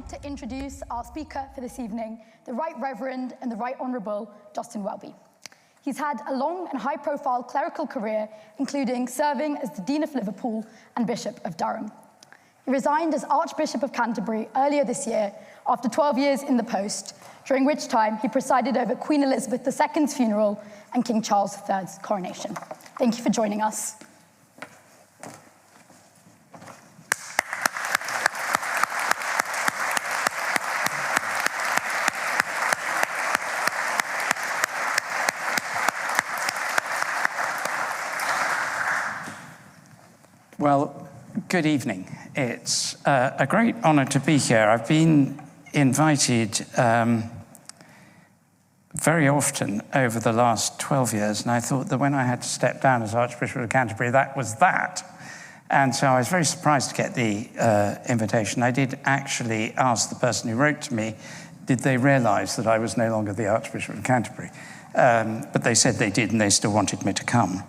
like to introduce our speaker for this evening, the Right Reverend and the Right Honourable Justin Welby. He's had a long and high-profile clerical career, including serving as the Dean of Liverpool and Bishop of Durham. He resigned as Archbishop of Canterbury earlier this year after 12 years in the post, during which time he presided over Queen Elizabeth II's funeral and King Charles III's coronation. Thank you for joining us. Well, good evening. It's a great honor to be here. I've been invited very often over the last 12 years, and I thought that when I had to step down as Archbishop of Canterbury, that was that. And so I was very surprised to get the invitation. I did actually ask the person who wrote to me, did they realize that I was no longer the Archbishop of Canterbury? But they said they did, and they still wanted me to come.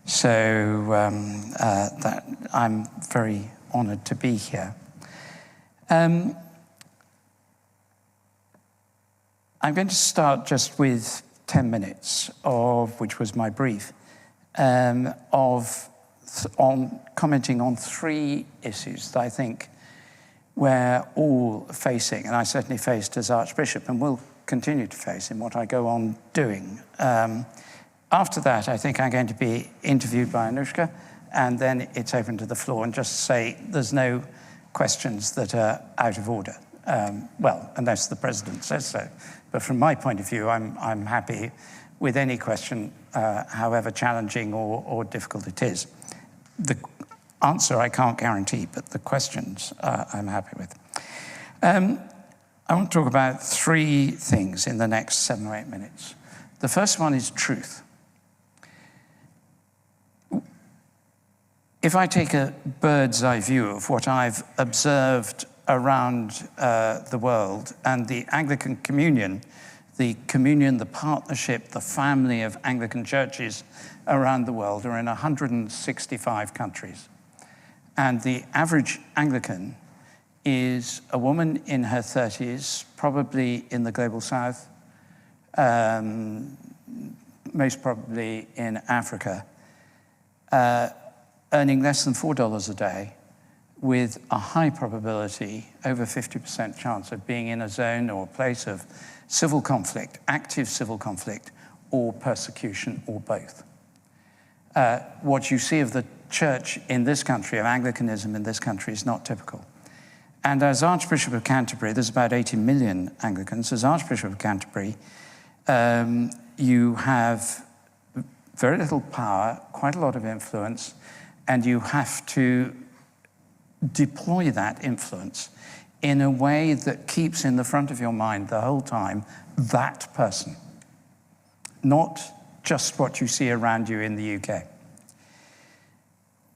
So that I'm very honored to be here. I'm going to start just with 10 minutes of, which was my brief, on commenting on three issues that I think we're all facing, and I certainly faced as Archbishop and will continue to face in what I go on doing. After that, I think I'm going to be interviewed by Anushka, and then it's open to the floor, and just say there's no questions that are out of order. Well, unless the President says so. But from my point of view, I'm happy with any question, however challenging or difficult it is. The answer I can't guarantee, but the questions I'm happy with. I want to talk about three things in the next 7 or 8 minutes. The first one is truth. If I take a bird's eye view of what I've observed around the world, and the Anglican Communion, the partnership, the family of Anglican churches around the world are in 165 countries. And the average Anglican is a woman in her 30s, probably in the global south, most probably in Africa, earning less than $4 a day, with a high probability, over 50% chance of being in a zone or a place of civil conflict, active civil conflict, or persecution, or both. What you see of the church in this country, of Anglicanism in this country, is not typical. And as Archbishop of Canterbury, there's about 80 million Anglicans. As Archbishop of Canterbury, you have very little power, quite a lot of influence, and you have to deploy that influence in a way that keeps in the front of your mind the whole time that person, not just what you see around you in the UK.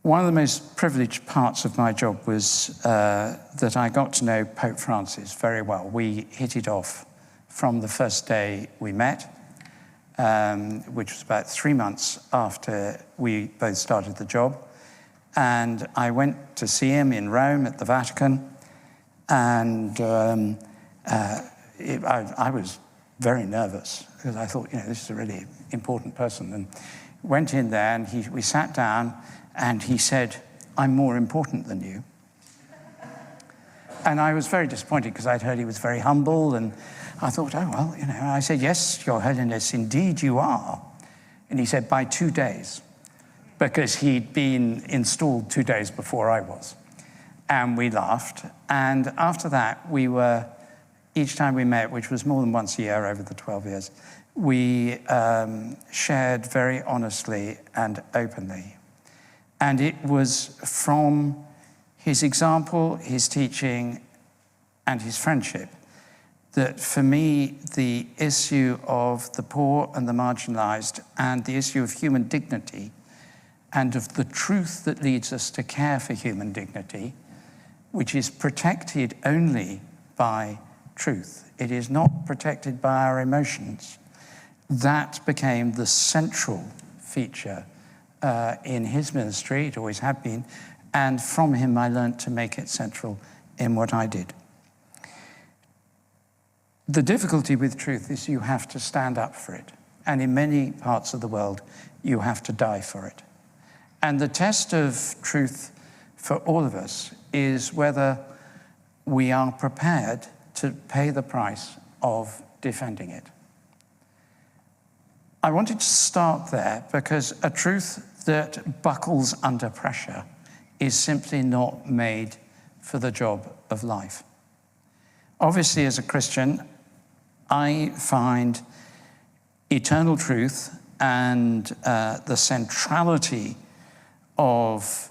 One of the most privileged parts of my job was that I got to know Pope Francis very well. We hit it off from the first day we met, which was about 3 months after we both started the job. And I went to see him in Rome at the Vatican, and I was very nervous because I thought, this is a really important person. And went in there, and we sat down, and he said, "I'm more important than you." And I was very disappointed because I'd heard he was very humble, and I thought, oh, well, I said, "Yes, Your Holiness, indeed you are." And he said, "By 2 days." Because he'd been installed 2 days before I was. And we laughed. And after that, each time we met, which was more than once a year over the 12 years, we shared very honestly and openly. And it was from his example, his teaching, and his friendship that, for me, the issue of the poor and the marginalized, and the issue of human dignity, and of the truth that leads us to care for human dignity, which is protected only by truth. It is not protected by our emotions. That became the central feature in his ministry. It always had been. And from him, I learned to make it central in what I did. The difficulty with truth is you have to stand up for it. And in many parts of the world, you have to die for it. And the test of truth for all of us is whether we are prepared to pay the price of defending it. I wanted to start there because a truth that buckles under pressure is simply not made for the job of life. Obviously, as a Christian, I find eternal truth and the centrality of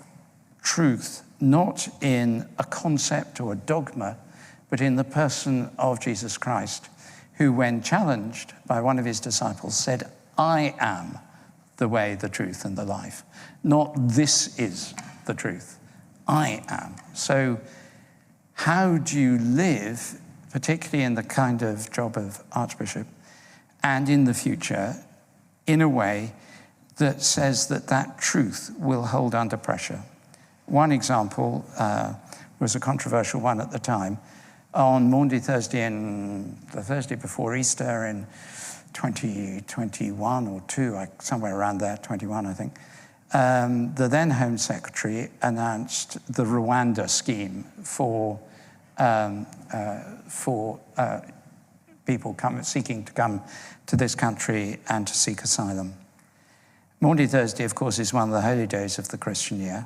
truth not in a concept or a dogma, but in the person of Jesus Christ, who, when challenged by one of his disciples, said, "I am the way, the truth, and the life." Not "this is the truth." I am. So how do you live, particularly in the kind of job of Archbishop, and in the future, in a way that says that that truth will hold under pressure? One example was a controversial one at the time. On Maundy Thursday, and the Thursday before Easter in 2021 or 2, somewhere around there, 21, I think, the then Home Secretary announced the Rwanda scheme for people seeking to come to this country and to seek asylum. Maundy Thursday, of course, is one of the holy days of the Christian year.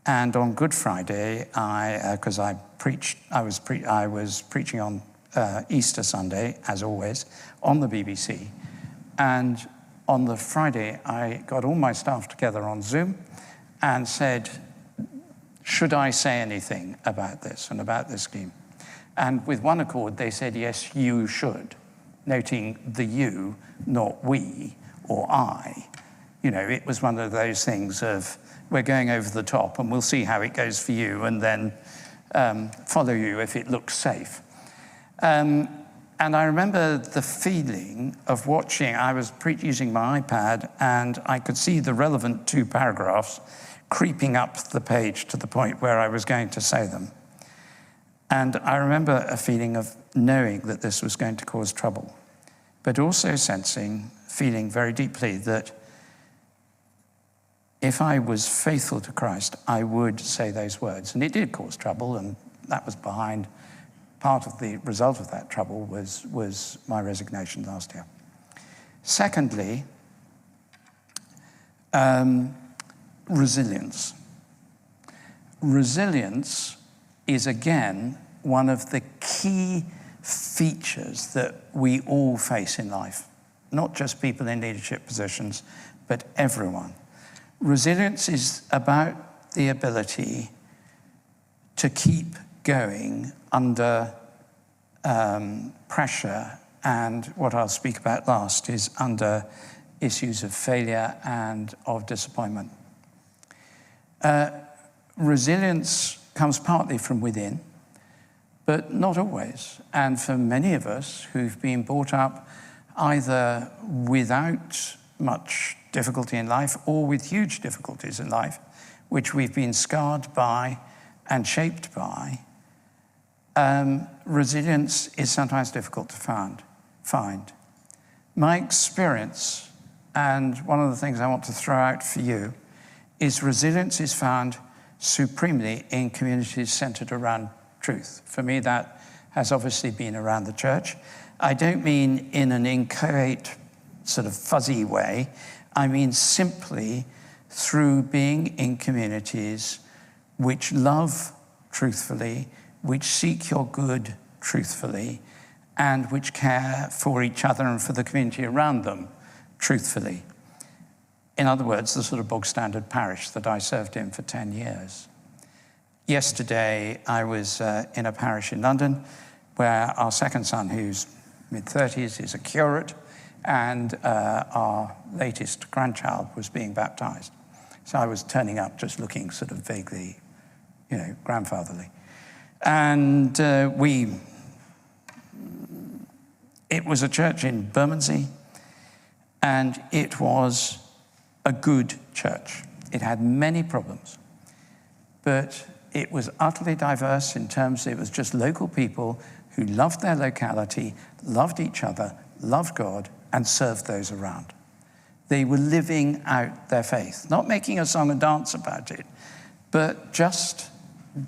And on Good Friday, I was preaching on Easter Sunday, as always, on the BBC. And on the Friday, I got all my staff together on Zoom and said, should I say anything about this and about this scheme? And with one accord, they said, yes, you should, noting the you, not we or I. You know, it was one of those things of, we're going over the top and we'll see how it goes for you and then follow you if it looks safe. And I remember the feeling of watching, I was using my iPad and I could see the relevant 2 paragraphs creeping up the page to the point where I was going to say them. And I remember a feeling of knowing that this was going to cause trouble, but also feeling very deeply that if I was faithful to Christ, I would say those words. And it did cause trouble, and that was behind part of the result of that trouble was my resignation last year. Secondly, resilience. Resilience is, again, one of the key features that we all face in life, not just people in leadership positions, but everyone. Resilience is about the ability to keep going under pressure, and what I'll speak about last is under issues of failure and of disappointment. Resilience comes partly from within, but not always. And for many of us who've been brought up either without much difficulty in life or with huge difficulties in life, which we've been scarred by and shaped by, resilience is sometimes difficult to find. My experience, and one of the things I want to throw out for you, is resilience is found supremely in communities centered around truth. For me, that has obviously been around the church. I don't mean in an inchoate, sort of fuzzy way. I mean simply through being in communities which love truthfully, which seek your good truthfully, and which care for each other and for the community around them truthfully. In other words, the sort of bog standard parish that I served in for 10 years. Yesterday, I was in a parish in London where our second son, who's mid-30s, is a curate, and our latest grandchild was being baptized. So I was turning up just looking sort of vaguely, grandfatherly. And it was a church in Bermondsey, and it was a good church. It had many problems, but it was utterly diverse in terms it was just local people who loved their locality, loved each other, loved God, and served those around. They were living out their faith, not making a song and dance about it, but just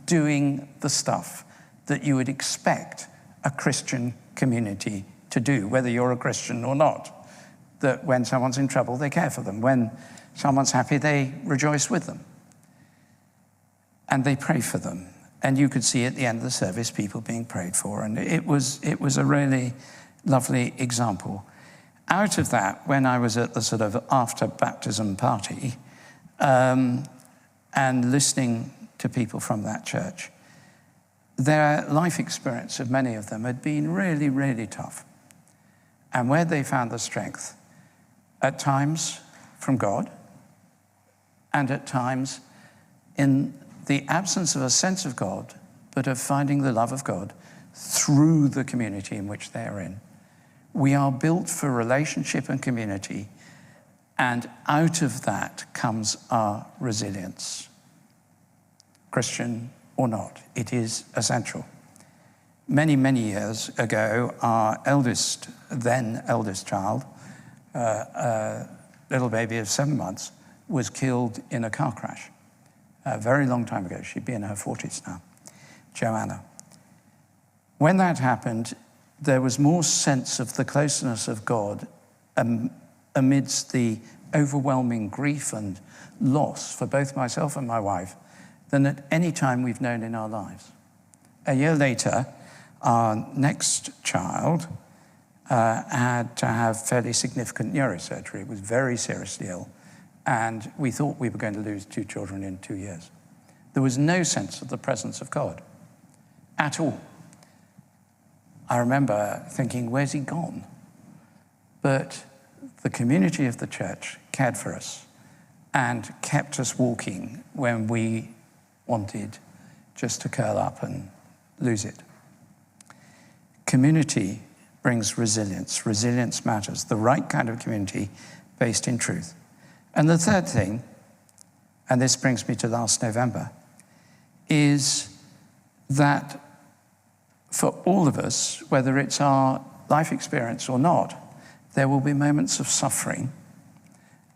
doing the stuff that you would expect a Christian community to do, whether you're a Christian or not. That when someone's in trouble, they care for them. When someone's happy, they rejoice with them. And they pray for them. And you could see at the end of the service people being prayed for. And it was a really lovely example. Out of that, when I was at the sort of after baptism party and listening to people from that church, their life experience of many of them had been really, really tough. And where they found the strength, at times from God, and at times in the absence of a sense of God, but of finding the love of God through the community in which they are in. We are built for relationship and community, and out of that comes our resilience. Christian or not, it is essential. Many, many years ago, our then eldest child, a little baby of 7 months, was killed in a car crash. A very long time ago. She'd be in her 40s now, Joanna. When that happened, there was more sense of the closeness of God amidst the overwhelming grief and loss for both myself and my wife than at any time we've known in our lives. A year later, our next child had to have fairly significant neurosurgery. It was very seriously ill. And we thought we were going to lose 2 children in 2 years. There was no sense of the presence of God at all. I remember thinking, where's he gone? But the community of the church cared for us and kept us walking when we wanted just to curl up and lose it. Community brings resilience. Resilience matters. The right kind of community based in truth. And the third thing, and this brings me to last November, is that for all of us, whether it's our life experience or not, there will be moments of suffering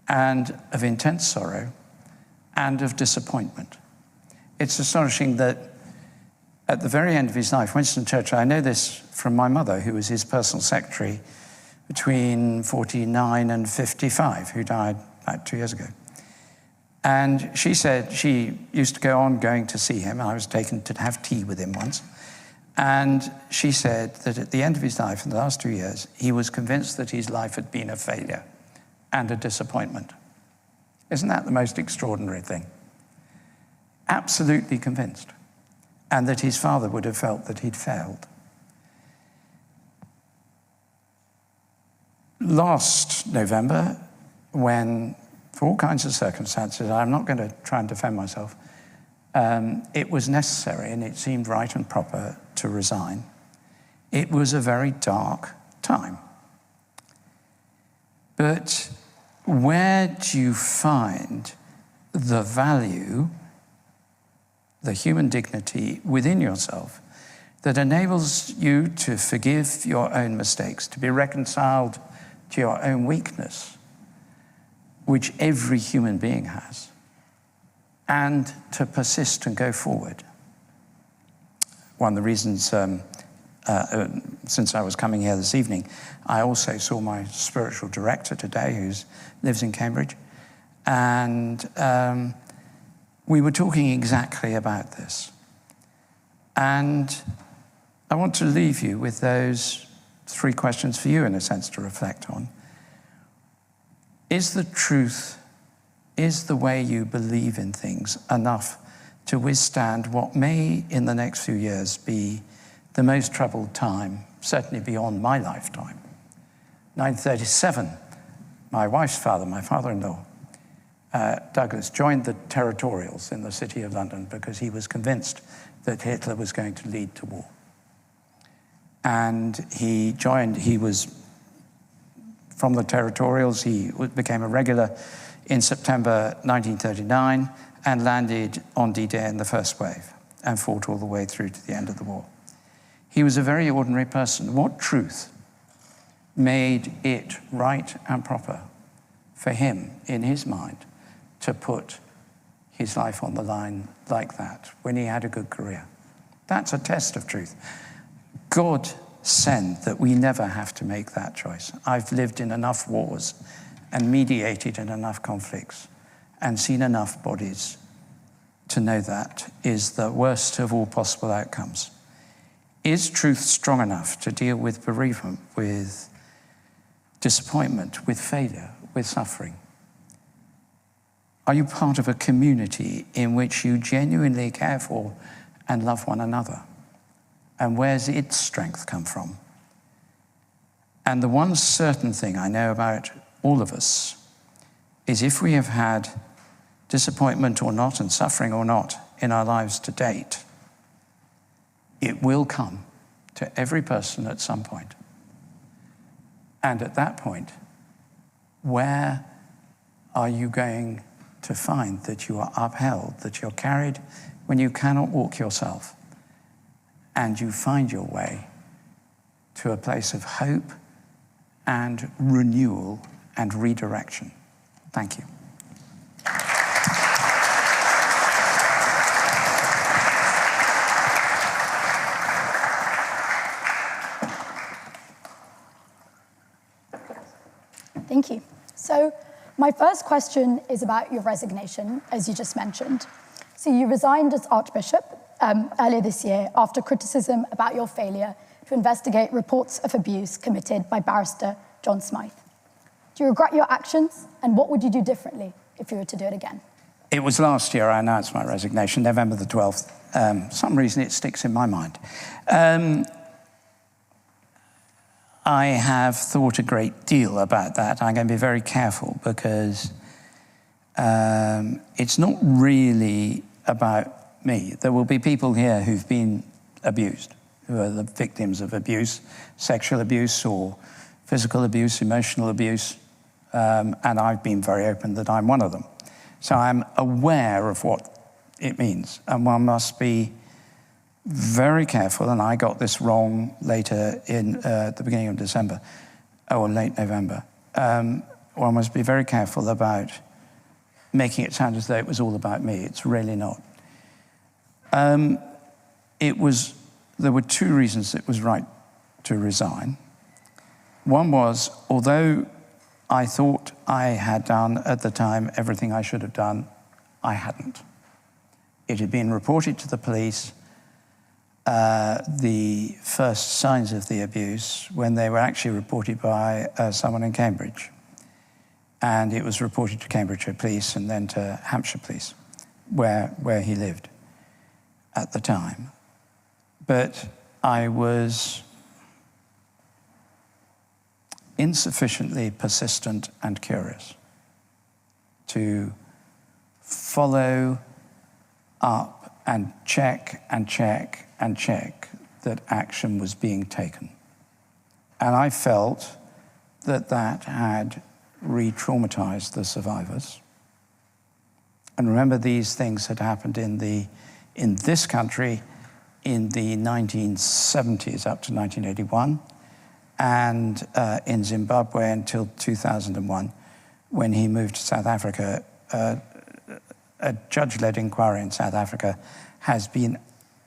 and of intense sorrow and of disappointment. It's astonishing that at the very end of his life, Winston Churchill, I know this from my mother, who was his personal secretary between 49 and 55, who died about 2 years ago. And she said she used to go on going to see him. I was taken to have tea with him once. And she said that at the end of his life, in the last 2 years, he was convinced that his life had been a failure and a disappointment. Isn't that the most extraordinary thing? Absolutely convinced. And that his father would have felt that he'd failed. Last November, when, for all kinds of circumstances, I'm not going to try and defend myself, it was necessary and it seemed right and proper to resign. It was a very dark time. But where do you find the value, the human dignity within yourself that enables you to forgive your own mistakes, to be reconciled to your own weakness, which every human being has, and to persist and go forward? One of the reasons, since I was coming here this evening, I also saw my spiritual director today, who lives in Cambridge, and we were talking exactly about this. And I want to leave you with those 3 questions for you, in a sense, to reflect on. Is the truth, is the way you believe in things enough to withstand what may, in the next few years, be the most troubled time, certainly beyond my lifetime? 1937, my wife's father, my father-in-law, Douglas, joined the territorials in the city of London because he was convinced that Hitler was going to lead to war. And he was from the territorials, he became a regular in September 1939 and landed on D-Day in the first wave and fought all the way through to the end of the war. He was a very ordinary person. What truth made it right and proper for him, in his mind, to put his life on the line like that when he had a good career? That's a test of truth. God send that we never have to make that choice. I've lived in enough wars and mediated in enough conflicts and seen enough bodies to know that is the worst of all possible outcomes. Is truth strong enough to deal with bereavement, with disappointment, with failure, with suffering? Are you part of a community in which you genuinely care for and love one another? And where's its strength come from? And the one certain thing I know about all of us is if we have had disappointment or not and suffering or not in our lives to date, it will come to every person at some point. And at that point, where are you going to find that you are upheld, that you're carried when you cannot walk yourself, and you find your way to a place of hope and renewal and redirection? Thank you. Thank you. So my first question is about your resignation, as you just mentioned. So you resigned as Archbishop earlier this year after criticism about your failure to investigate reports of abuse committed by barrister John Smythe. Do you regret your actions, and what would you do differently if you were to do it again? It was last year I announced my resignation, November the 12th. Some reason it sticks in my mind. I have thought a great deal about that. I'm going to be very careful because it's not really about me. There will be people here who've been abused, who are the victims of abuse, sexual abuse or physical abuse, emotional abuse, and I've been very open that I'm one of them. So I'm aware of what it means, and one must be very careful, and I got this wrong later in the beginning of December, or late November. One must be very careful about making it sound as though it was all about me. It's really not. There were two reasons it was right to resign. One was, although I thought I had done at the time everything I should have done, I hadn't. It had been reported to the police, the first signs of the abuse, when they were actually reported by someone in Cambridge. And it was reported to Cambridgeshire Police and then to Hampshire Police, where he lived at the time. But I was insufficiently persistent and curious to follow up and check and check and check that action was being taken. And I felt that that had re-traumatized the survivors. And remember, these things had happened in this country in the 1970s up to 1981, and in Zimbabwe until 2001, when he moved to South Africa. A judge-led inquiry in South Africa has been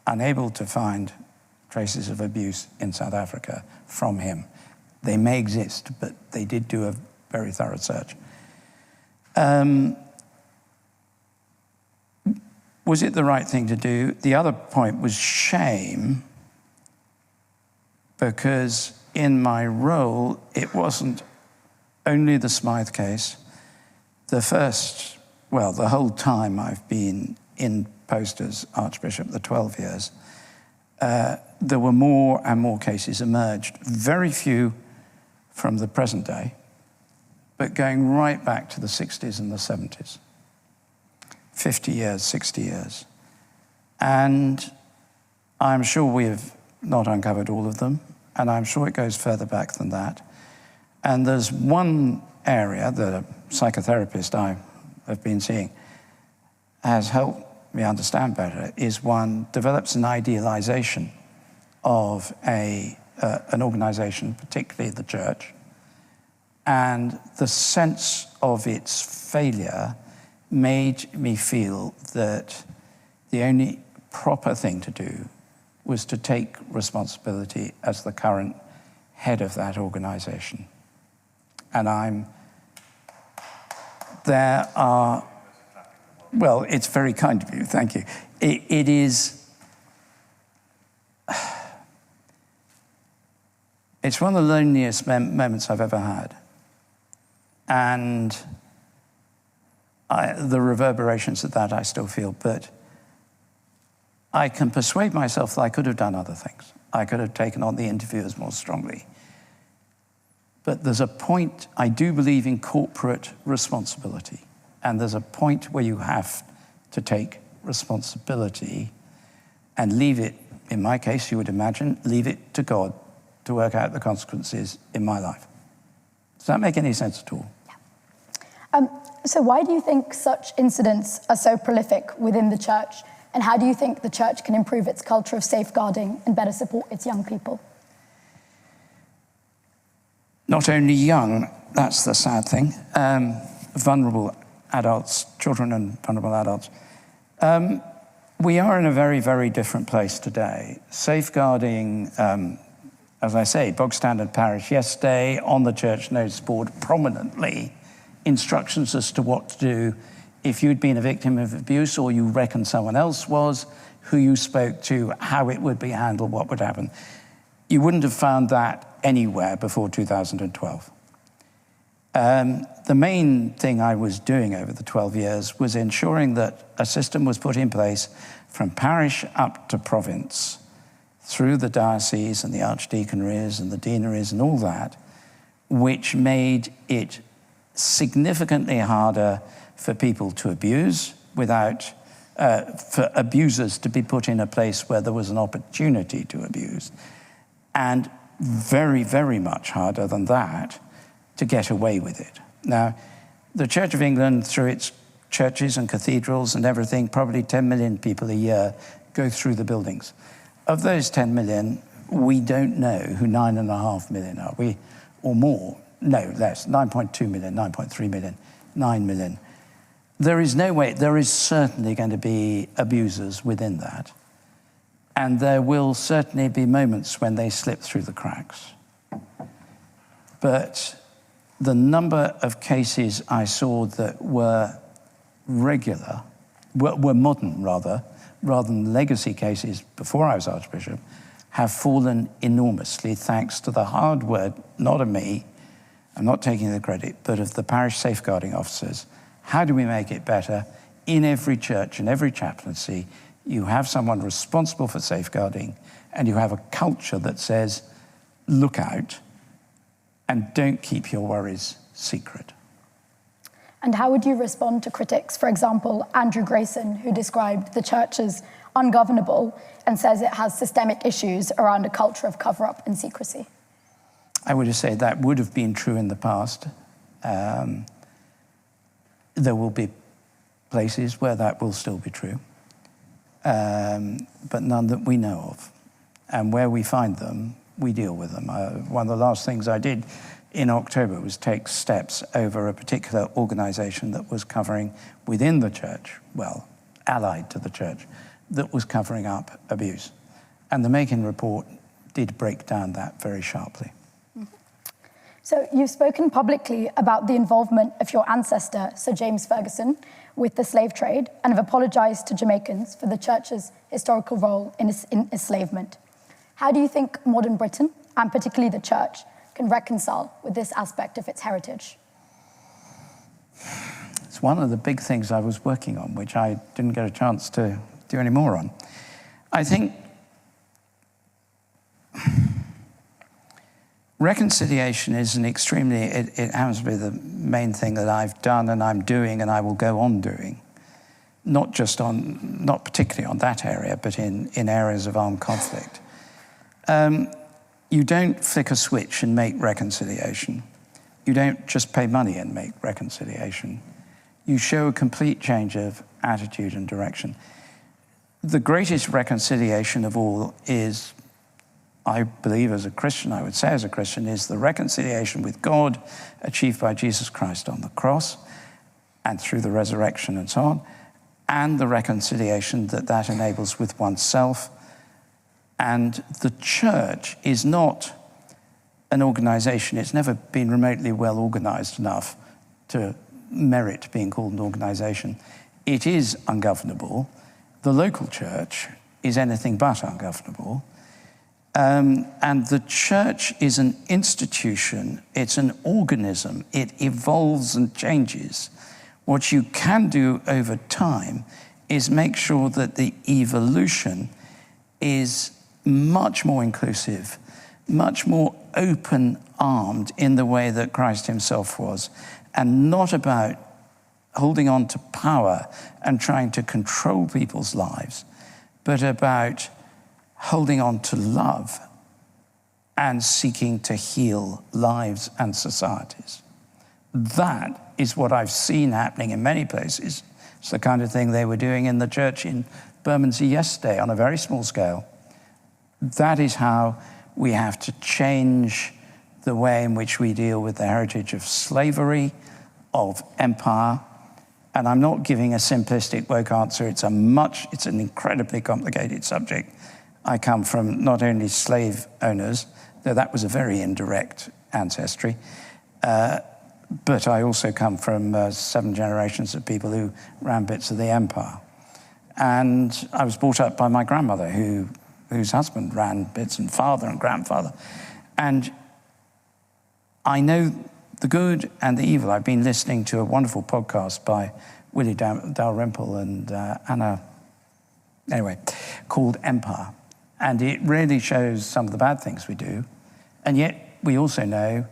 unable to find traces of abuse in South Africa from him. They may exist, but they did do a very thorough search. Was it the right thing to do? The other point was shame, because in my role, it wasn't only the Smythe case. The whole time I've been in post as Archbishop, the 12 years, there were more and more cases emerged, very few from the present day, but going right back to the 60s and the 70s, 50 years, 60 years. And I'm sure we have not uncovered all of them, and I'm sure it goes further back than that. And there's one area that a psychotherapist I have been seeing has helped me understand better, is one develops an idealization of an organisation, particularly the church, and the sense of its failure made me feel that the only proper thing to do was to take responsibility as the current head of that organisation. And well, it's very kind of you, thank you. It is, it's one of the loneliest moments I've ever had. And the reverberations of that I still feel, but I can persuade myself that I could have done other things. I could have taken on the interviewers more strongly. But there's a point, I do believe in corporate responsibility, and there's a point where you have to take responsibility and leave it, in my case, you would imagine, leave it to God to work out the consequences in my life. Does that make any sense at all? Yeah. So why do you think such incidents are so prolific within the church? And how do you think the church can improve its culture of safeguarding and better support its young people? Not only young, that's the sad thing, vulnerable adults, children and vulnerable adults. We are in a very, very different place today. Safeguarding, as I say, bog standard parish yesterday, on the church notice board prominently, instructions as to what to do if you'd been a victim of abuse or you reckon someone else was, who you spoke to, how it would be handled, what would happen. You wouldn't have found that anywhere before 2012. The main thing I was doing over the 12 years was ensuring that a system was put in place from parish up to province, through the diocese and the archdeaconries and the deaneries and all that, which made it significantly harder for people to abuse without, for abusers to be put in a place where there was an opportunity to abuse. And very, very much harder than that to get away with it. Now, the Church of England, through its churches and cathedrals and everything, probably 10 million people a year go through the buildings. Of those 10 million, we don't know who 9.5 million are, or more, no, less, 9.2 million, 9.3 million, 9 million. There is no way, there is certainly going to be abusers within that. And there will certainly be moments when they slip through the cracks. But the number of cases I saw that were regular, were modern rather than legacy cases before I was Archbishop, have fallen enormously thanks to the hard work, not of me, I'm not taking the credit, but of the parish safeguarding officers. How do we make it better? In every church and every chaplaincy, you have someone responsible for safeguarding, and you have a culture that says, look out, and don't keep your worries secret. And how would you respond to critics, for example, Andrew Grayson, who described the church as ungovernable and says it has systemic issues around a culture of cover-up and secrecy? I would have said that would have been true in the past. There will be places where that will still be true, but none that we know of. And where we find them, we deal with them. One of the last things I did in October was take steps over a particular organisation that was covering within the church, well, allied to the church, that was covering up abuse. And the Macon report did break down that very sharply. So you've spoken publicly about the involvement of your ancestor, Sir James Ferguson, with the slave trade, and have apologised to Jamaicans for the church's historical role in enslavement. How do you think modern Britain, and particularly the church, can reconcile with this aspect of its heritage? It's one of the big things I was working on, which I didn't get a chance to do any more on. I think reconciliation is an extremely, it happens to be the main thing that I've done and I'm doing and I will go on doing. Not particularly on that area, but in areas of armed conflict. You don't flick a switch and make reconciliation. You don't just pay money and make reconciliation. You show a complete change of attitude and direction. The greatest reconciliation of all is I believe as a Christian, I would say as a Christian, is the reconciliation with God achieved by Jesus Christ on the cross and through the resurrection and so on, and the reconciliation that enables with oneself. And the church is not an organization. It's never been remotely well organized enough to merit being called an organization. It is ungovernable. The local church is anything but ungovernable. And the church is an institution, it's an organism, it evolves and changes. What you can do over time is make sure that the evolution is much more inclusive, much more open-armed in the way that Christ himself was, and not about holding on to power and trying to control people's lives, but about holding on to love and seeking to heal lives and societies. That is what I've seen happening in many places. It's the kind of thing they were doing in the church in Bermondsey yesterday on a very small scale. That is how we have to change the way in which we deal with the heritage of slavery, of empire. And I'm not giving a simplistic woke answer. It's an incredibly complicated subject. I come from not only slave owners, though that was a very indirect ancestry, but I also come from 7 generations of people who ran bits of the empire. And I was brought up by my grandmother, whose husband ran bits, and father and grandfather. And I know the good and the evil. I've been listening to a wonderful podcast by Willie Dalrymple and Anna, called Empire. And it really shows some of the bad things we do. And yet we also know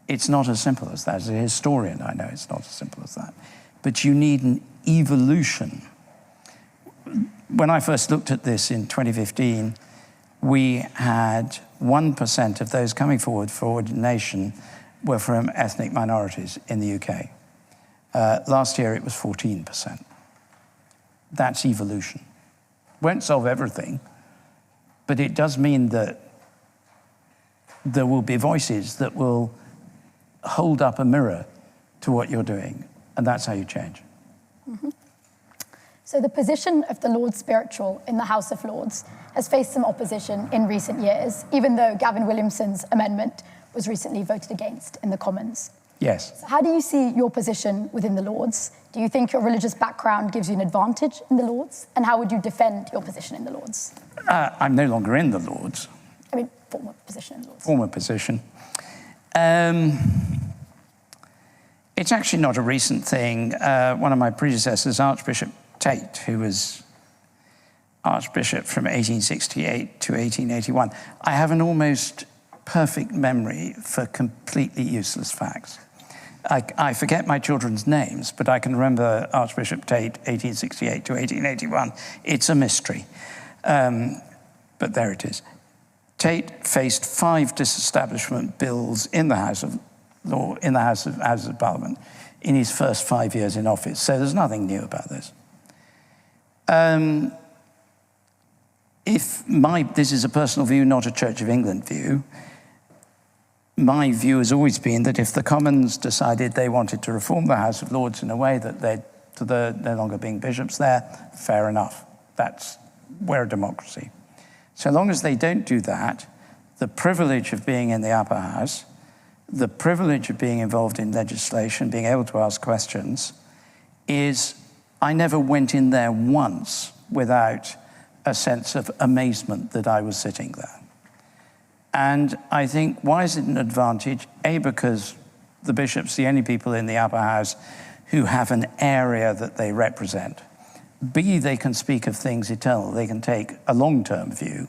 it's not as simple as that. As a historian, I know it's not as simple as that. But you need an evolution. When I first looked at this in 2015, we had 1% of those coming forward for ordination were from ethnic minorities in the UK. Last year it was 14%. That's evolution. Won't solve everything, but it does mean that there will be voices that will hold up a mirror to what you're doing, and that's how you change. Mm-hmm. So the position of the Lord Spiritual in the House of Lords has faced some opposition in recent years, even though Gavin Williamson's amendment was recently voted against in the Commons. Yes. So how do you see your position within the Lords? Do you think your religious background gives you an advantage in the Lords? And how would you defend your position in the Lords? I'm no longer in the Lords. I mean, former position in the Lords. Former position. It's actually not a recent thing. One of my predecessors, Archbishop Tate, who was Archbishop from 1868 to 1881, I have an almost perfect memory for completely useless facts. I forget my children's names, but I can remember Archbishop Tate, 1868 to 1881. It's a mystery, but there it is. Tate faced 5 disestablishment bills in the House of Parliament in his first 5 years in office. So there's nothing new about this. This is a personal view, not a Church of England view. My view has always been that if the Commons decided they wanted to reform the House of Lords in a way that led to there no longer being bishops there, fair enough. We're a democracy. So long as they don't do that, the privilege of being in the upper house, the privilege of being involved in legislation, being able to ask questions, is I never went in there once without a sense of amazement that I was sitting there. And I think, why is it an advantage? A, because the bishops, the only people in the upper house who have an area that they represent. B, they can speak of things eternal. They can take a long-term view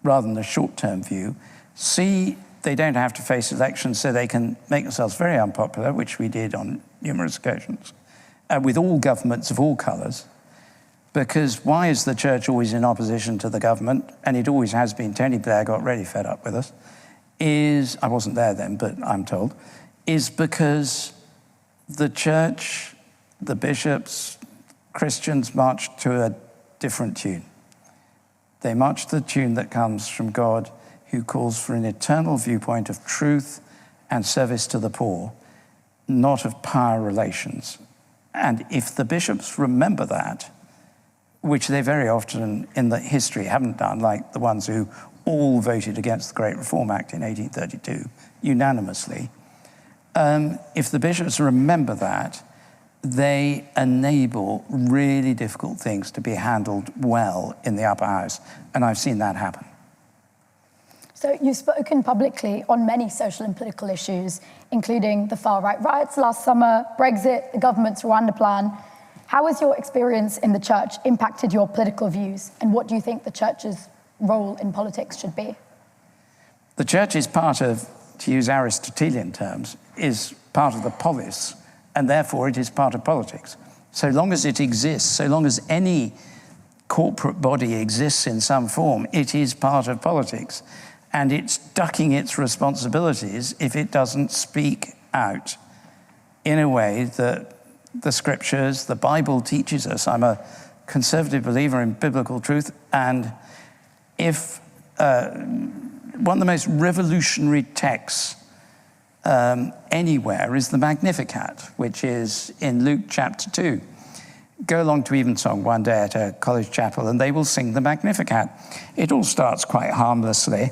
rather than a short-term view. C, they don't have to face elections, so they can make themselves very unpopular, which we did on numerous occasions, with all governments of all colours. Because why is the church always in opposition to the government? And it always has been. Tony Blair got really fed up with us. I wasn't there then, but I'm told, is because the church, the bishops, Christians march to a different tune. They march to the tune that comes from God who calls for an eternal viewpoint of truth and service to the poor, not of power relations. And if the bishops remember that, which they very often in the history haven't done, like the ones who all voted against the Great Reform Act in 1832 unanimously, if the bishops remember that, they enable really difficult things to be handled well in the upper house. And I've seen that happen. So you've spoken publicly on many social and political issues, including the far-right riots last summer, Brexit, the government's Rwanda plan. How has your experience in the church impacted your political views? And what do you think the church's role in politics should be? The church is part of, to use Aristotelian terms, is part of the polis, and therefore it is part of politics. So long as it exists, so long as any corporate body exists in some form, it is part of politics. And it's ducking its responsibilities if it doesn't speak out in a way that the scriptures, the Bible teaches us. I'm a conservative believer in biblical truth, and if one of the most revolutionary texts anywhere is the Magnificat, which is in Luke chapter 2. Go along to Evensong one day at a college chapel and they will sing the Magnificat. It all starts quite harmlessly.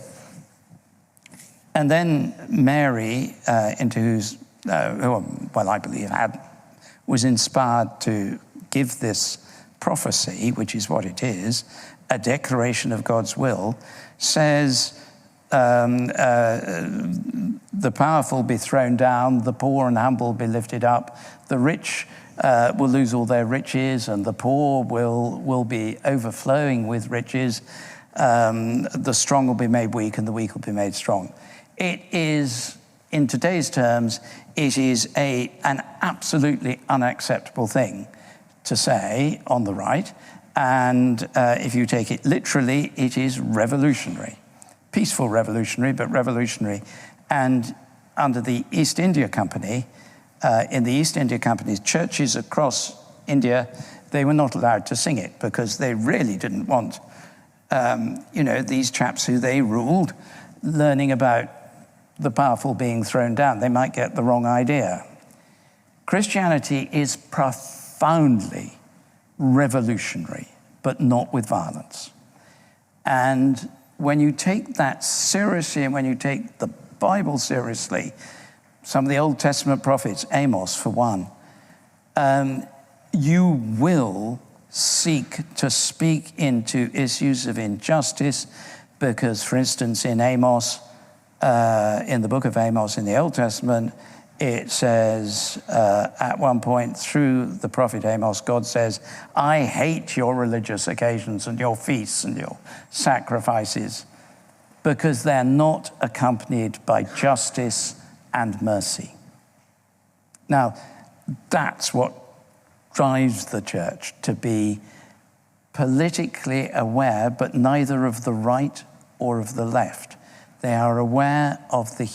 And then Mary, into whose, I believe was inspired to give this prophecy, which is what it is, a declaration of God's will, says, the powerful be thrown down, the poor and humble be lifted up, the rich will lose all their riches, and the poor will be overflowing with riches. The strong will be made weak, and the weak will be made strong. It is, in today's terms, it is an absolutely unacceptable thing to say on the right, and if you take it literally, it is revolutionary. Peaceful revolutionary, but revolutionary. And under the East India Company, in the East India Company's churches across India, they were not allowed to sing it because they really didn't want, these chaps who they ruled learning about the powerful being thrown down. They might get the wrong idea. Christianity is profoundly revolutionary, but not with violence. And when you take that seriously, and when you take the Bible seriously, some of the Old Testament prophets, Amos for one, you will seek to speak into issues of injustice because, for instance, in Amos, in the book of Amos in the Old Testament, it says at one point through the prophet Amos, God says, I hate your religious occasions and your feasts and your sacrifices because they're not accompanied by justice and mercy. Now, that's what drives the church to be politically aware, but neither of the right or of the left. They are aware of the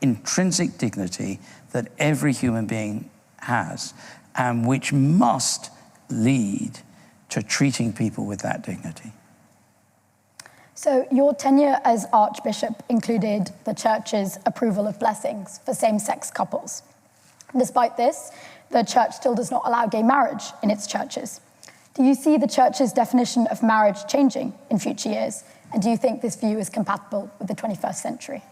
intrinsic dignity that every human being has, and which must lead to treating people with that dignity. So your tenure as Archbishop included the Church's approval of blessings for same-sex couples. Despite this, the Church still does not allow gay marriage in its churches. Do you see the Church's definition of marriage changing in future years? And do you think this view is compatible with the 21st century?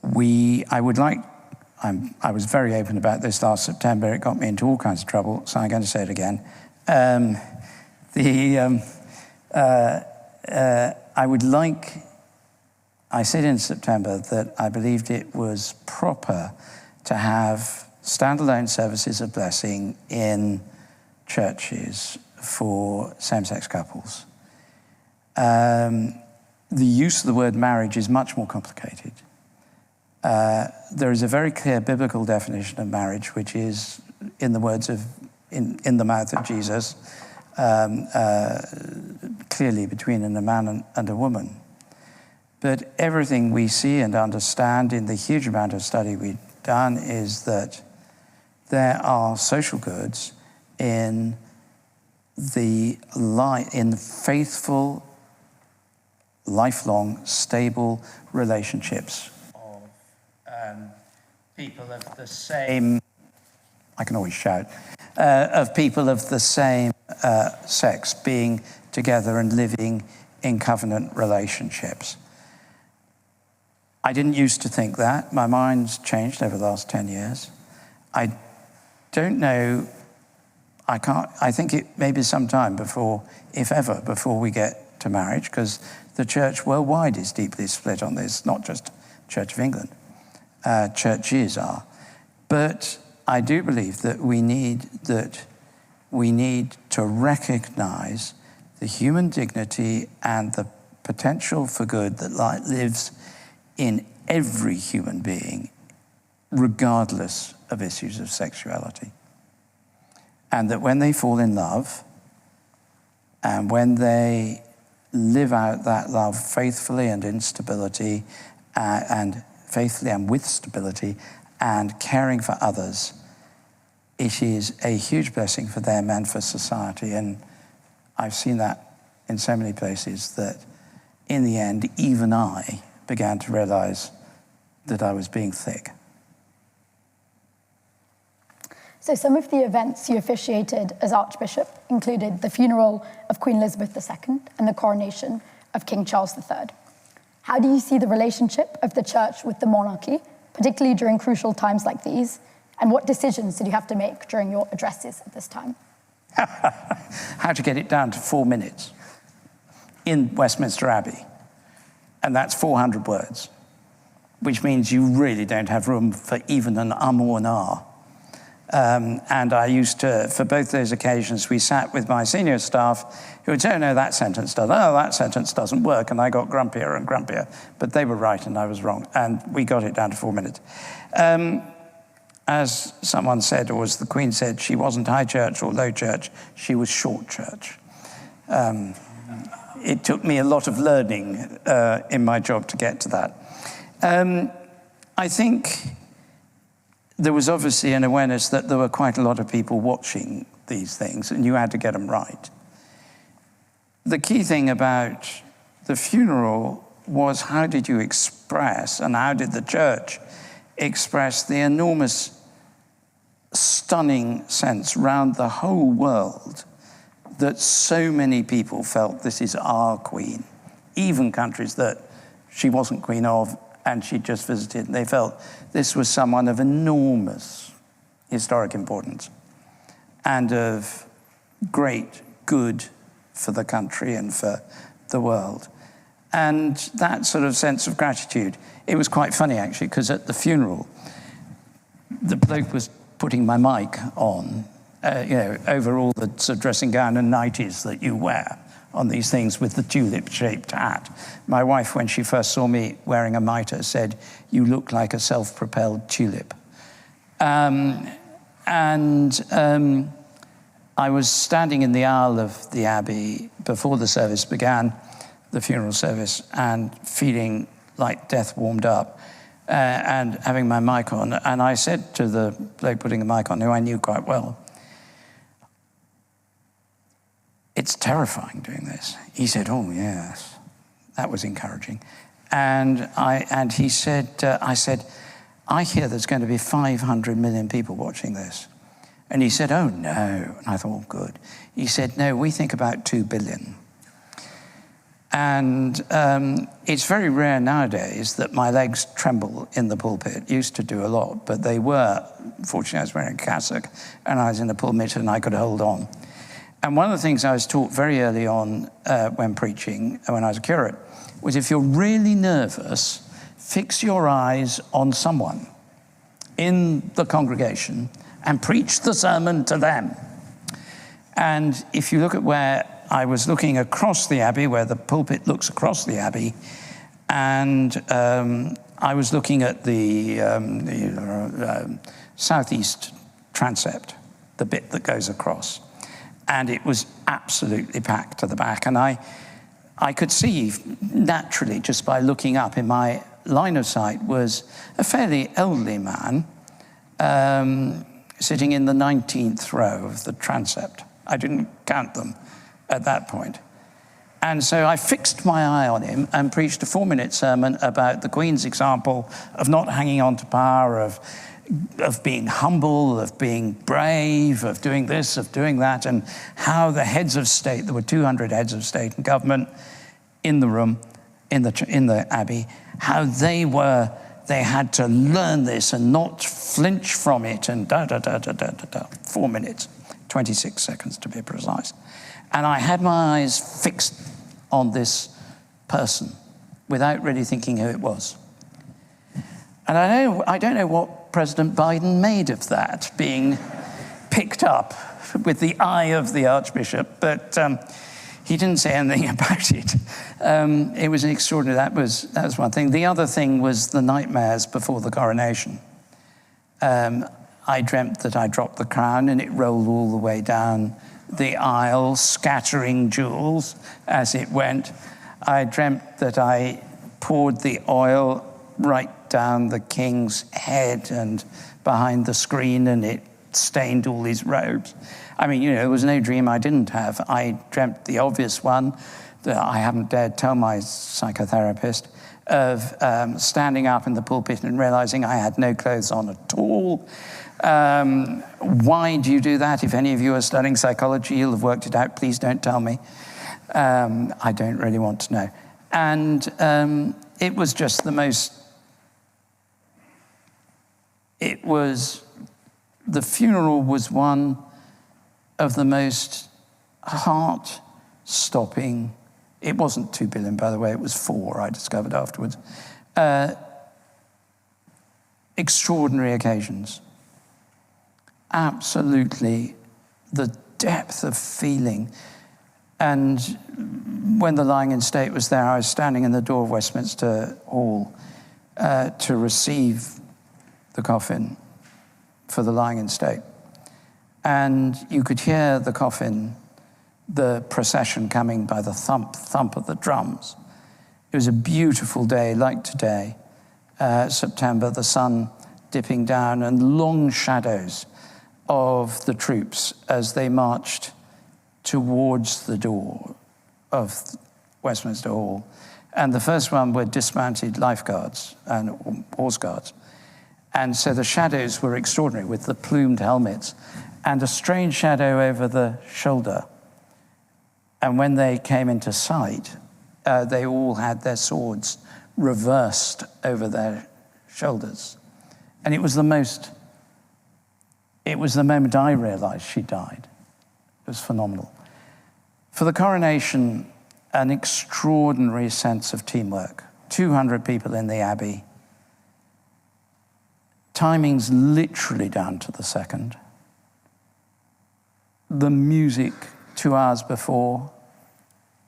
I was very open about this last September. It got me into all kinds of trouble, so I'm going to say it again. I said in September that I believed it was proper to have standalone services of blessing in churches for same-sex couples. The use of the word marriage is much more complicated. There is a very clear biblical definition of marriage, which is, in the words of, in the mouth of Jesus, clearly between a man and a woman. But everything we see and understand in the huge amount of study we've done is that there are social goods in the faithful lifelong, stable relationships of people of the same, I can always shout, of people of the same sex being together and living in covenant relationships. I didn't used to think that. My mind's changed over the last 10 years. I don't know, I think it may be some time before, if ever, before we get to marriage, because the church worldwide is deeply split on this, not just Church of England. Churches are. But I do believe that we need to recognize the human dignity and the potential for good that lives in every human being, regardless of issues of sexuality. And that when they fall in love, and when they live out that love faithfully and in stability, and faithfully and with stability, and caring for others, it is a huge blessing for them and for society. And I've seen that in so many places that in the end, even I began to realize that I was being thick. So some of the events you officiated as Archbishop included the funeral of Queen Elizabeth II and the coronation of King Charles III. How do you see the relationship of the Church with the monarchy, particularly during crucial times like these? And what decisions did you have to make during your addresses at this time? How to get it down to 4 minutes in Westminster Abbey. And that's 400 words, which means you really don't have room for even an or an ah. And I used to, for both those occasions, we sat with my senior staff who would say, oh, no, that sentence doesn't work. And I got grumpier and grumpier. But they were right and I was wrong. And we got it down to 4 minutes. As someone said, or as the Queen said, she wasn't high church or low church, she was short church. It took me a lot of learning in my job to get to that. I think there was obviously an awareness that there were quite a lot of people watching these things, and you had to get them right. The key thing about the funeral was how did you express, and how did the church express the enormous, stunning sense round the whole world that so many people felt this is our queen, even countries that she wasn't queen of and she just visited, and they felt this was someone of enormous historic importance and of great good for the country and for the world. And that sort of sense of gratitude, it was quite funny actually, because at the funeral, the bloke was putting my mic on, over all the sort of dressing gown and nighties that you wear on these things with the tulip-shaped hat. My wife, when she first saw me wearing a mitre, said, "You look like a self-propelled tulip." I was standing in the aisle of the Abbey before the service began, the funeral service, and feeling like death warmed up, and having my mic on. And I said to the bloke putting the mic on, who I knew quite well, "It's terrifying doing this." He said, "Oh, yes." That was encouraging. And he said, I said, "I hear there's going to be 500 million people watching this." And he said, "Oh, no." And I thought, oh, good. He said, "No, we think about 2 billion. And it's very rare nowadays that my legs tremble in the pulpit. Used to do a lot, but they were, fortunately I was wearing a cassock and I was in the pulpit and I could hold on. And one of the things I was taught very early on when preaching, when I was a curate, was if you're really nervous, fix your eyes on someone in the congregation and preach the sermon to them. And if you look at where I was looking across the Abbey, where the pulpit looks across the Abbey, and I was looking at the southeast transept, the bit that goes across. And it was absolutely packed to the back. And I could see naturally, just by looking up in my line of sight, was a fairly elderly man sitting in the 19th row of the transept. I didn't count them at that point. And so I fixed my eye on him and preached a 4-minute sermon about the Queen's example of not hanging on to power, of being humble, of being brave, of doing this, of doing that, and how the heads of state, there were 200 heads of state and government in the room, in the abbey, how they had to learn this and not flinch from it, and 4 minutes, 26 seconds to be precise. And I had my eyes fixed on this person without really thinking who it was. And I don't know what President Biden made of that, being picked up with the eye of the Archbishop, but he didn't say anything about it. It was extraordinary. That was one thing. The other thing was the nightmares before the coronation. I dreamt that I dropped the crown and it rolled all the way down the aisle, scattering jewels as it went. I dreamt that I poured the oil right down the king's head and behind the screen, and it stained all his robes. I mean, there was no dream I didn't have. I dreamt the obvious one that I haven't dared tell my psychotherapist, of standing up in the pulpit and realizing I had no clothes on at all. Why do you do that? If any of you are studying psychology, you'll have worked it out. Please don't tell me. I don't really want to know. And it was just the most... The funeral was one of the most heart-stopping... It wasn't 2 billion, by the way, it was 4, I discovered afterwards. Extraordinary occasions. Absolutely, the depth of feeling. And when the lying in state was there, I was standing in the door of Westminster Hall to receive the coffin for the lying in state. And you could hear the coffin, the procession coming by the thump of the drums. It was a beautiful day, like today, September, the sun dipping down and long shadows of the troops as they marched towards the door of Westminster Hall. And the first one were dismounted lifeguards and horse guards. And so the shadows were extraordinary with the plumed helmets and a strange shadow over the shoulder. And when they came into sight, they all had their swords reversed over their shoulders. And it was the moment I realized she died. It was phenomenal. For the coronation, an extraordinary sense of teamwork. 200 people in the Abbey. Timing's literally down to the second. The music 2 hours before,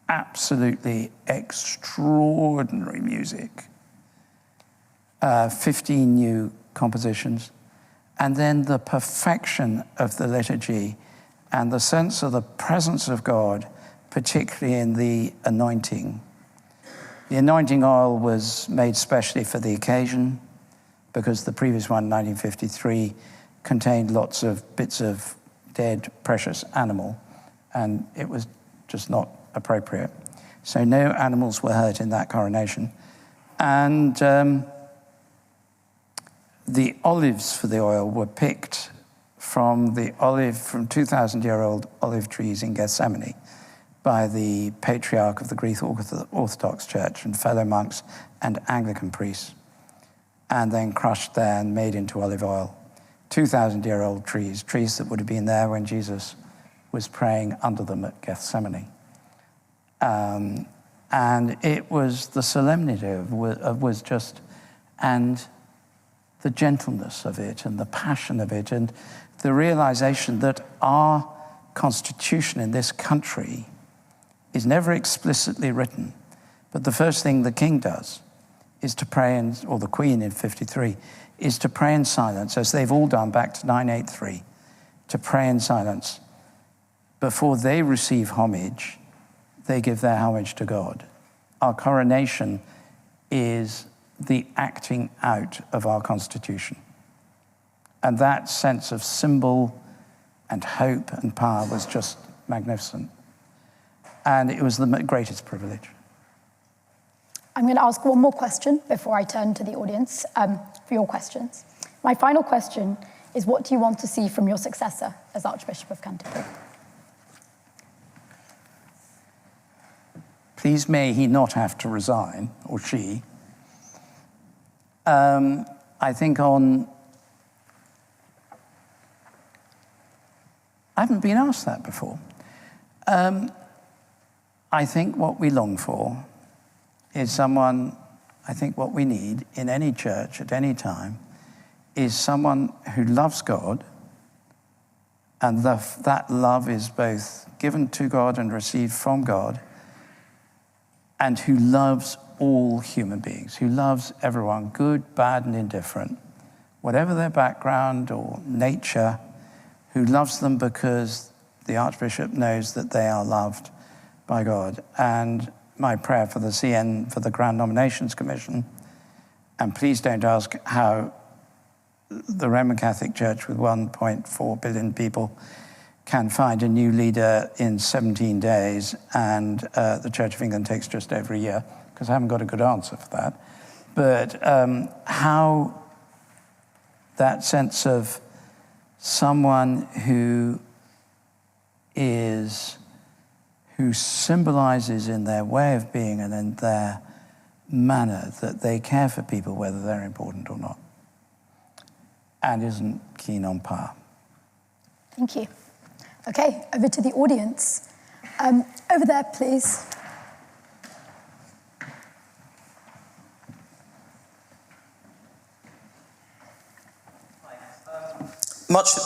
absolutely extraordinary music. 15 new compositions. And then the perfection of the liturgy and the sense of the presence of God, particularly in the anointing. The anointing oil was made specially for the occasion because the previous one, 1953, contained lots of bits of dead, precious animal, and it was just not appropriate. So no animals were hurt in that coronation. And the olives for the oil were picked from 2,000-year-old olive trees in Gethsemane by the patriarch of the Greek Orthodox Church and fellow monks and Anglican priests, and then crushed there and made into olive oil. 2,000-year-old trees that would have been there when Jesus was praying under them at Gethsemane. And it was the solemnity and the gentleness of it and the passion of it and the realization that our constitution in this country is never explicitly written, but the first thing the king does is to pray, or the Queen in 53, is to pray in silence, as they've all done back to 983, to pray in silence. Before they receive homage, they give their homage to God. Our coronation is the acting out of our constitution. And that sense of symbol and hope and power was just magnificent. and it was the greatest privilege. I'm going to ask one more question before I turn to the audience for your questions. My final question is, what do you want to see from your successor as Archbishop of Canterbury? Please may he not have to resign, or she. I think I haven't been asked that before. I think what we long for is someone, I think what we need in any church at any time is someone who loves God, and that love is both given to God and received from God, and who loves all human beings, who loves everyone, good, bad, and indifferent, whatever their background or nature, who loves them because the Archbishop knows that they are loved by God. And my prayer for the CN, for the Grand Nominations Commission, and please don't ask how the Roman Catholic Church with 1.4 billion people can find a new leader in 17 days, and the Church of England takes just over a year, because I haven't got a good answer for that. But how that sense of someone who symbolizes in their way of being and in their manner that they care for people, whether they're important or not, and isn't keen on power. Thank you. Okay, over to the audience. Over there, please. Much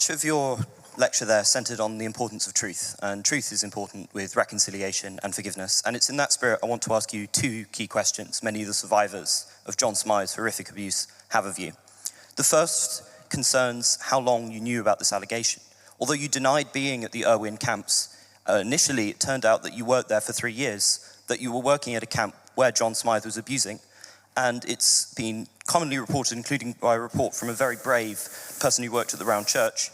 of your lecture there centered on the importance of truth, and truth is important with reconciliation and forgiveness. And it's in that spirit I want to ask you two key questions many of the survivors of John Smythe's horrific abuse have of you. The first concerns how long you knew about this allegation. Although you denied being at the Irwin camps, initially it turned out that you worked there for 3 years, that you were working at a camp where John Smythe was abusing. And it's been commonly reported, including by a report from a very brave person who worked at the Round Church,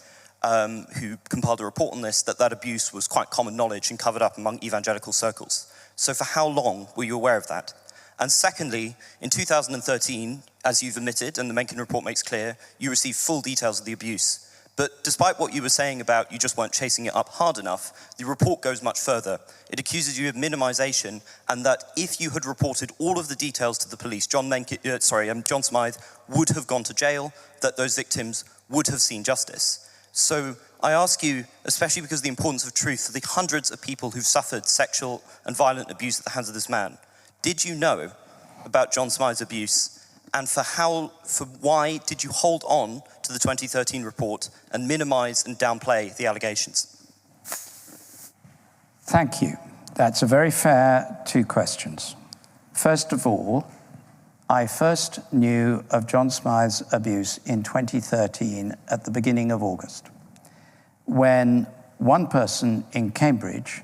who compiled a report on this, that abuse was quite common knowledge and covered up among evangelical circles. So for how long were you aware of that? And secondly, in 2013, as you've admitted, and the Mencken report makes clear, you received full details of the abuse. But despite what you were saying about you just weren't chasing it up hard enough, the report goes much further. It accuses you of minimization, and that if you had reported all of the details to the police, John Smythe would have gone to jail, that those victims would have seen justice. So I ask you, especially because of the importance of truth for the hundreds of people who've suffered sexual and violent abuse at the hands of this man, did you know about John Smythe's abuse, and for why did you hold on to the 2013 report and minimize and downplay the allegations? Thank you. That's a very fair two questions. First of all, I first knew of John Smythe's abuse in 2013 at the beginning of August, when one person in Cambridge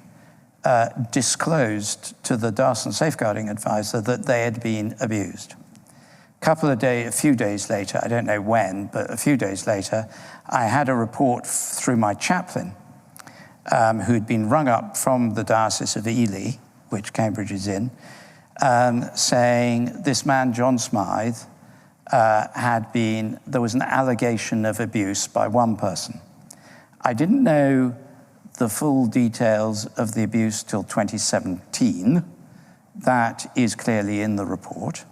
disclosed to the Darson safeguarding advisor that they had been abused. A few days later, I don't know when, but a few days later, I had a report through my chaplain who'd been rung up from the Diocese of Ely, which Cambridge is in, saying this man, John Smythe, there was an allegation of abuse by one person. I didn't know the full details of the abuse till 2017. That is clearly in the report.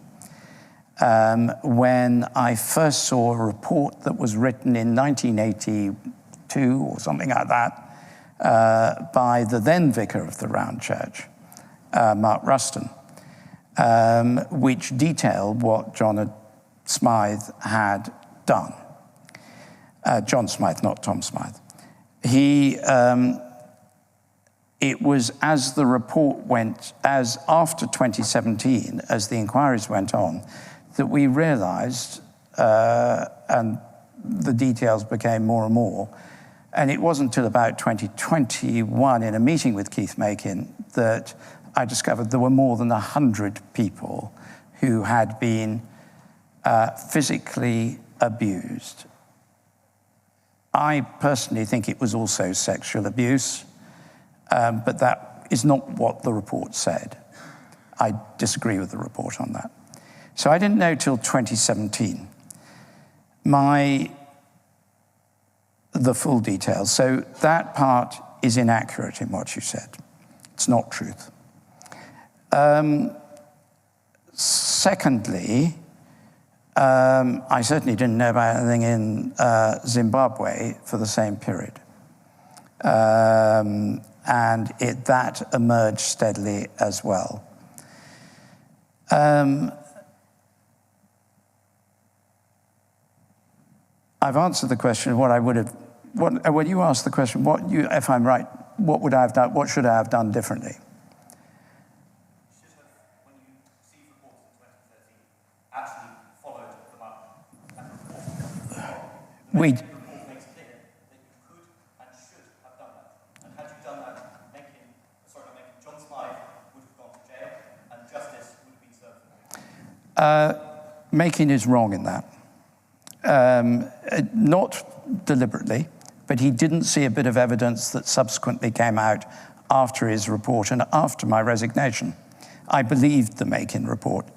When I first saw a report that was written in 1982 or something like that by the then vicar of the Round Church, Mark Ruston, which detailed what John Smythe had done. John Smythe, not Tom Smythe. It was as the report as after 2017, as the inquiries went on, that we realized, and the details became more and more, and it wasn't until about 2021 in a meeting with Keith Makin that I discovered there were more than 100 people who had been physically abused. I personally think it was also sexual abuse, But that is not what the report said. I disagree with the report on that. So I didn't know till 2017 the full details. So that part is inaccurate in what you said. It's not truth. Secondly, I certainly didn't know about anything in Zimbabwe for the same period. And that emerged steadily as well. I've answered the question what I would have. When you asked the question, if I'm right, what would I have done? What should I have done differently? When you see reports in 2013, actually followed them up and reported. The report makes clear that you could and should have done that. And had you done that, John Smythe would have gone to jail and justice would have been served. Making is wrong in that. Not deliberately, but he didn't see a bit of evidence that subsequently came out after his report and after my resignation. I believed the Makin report.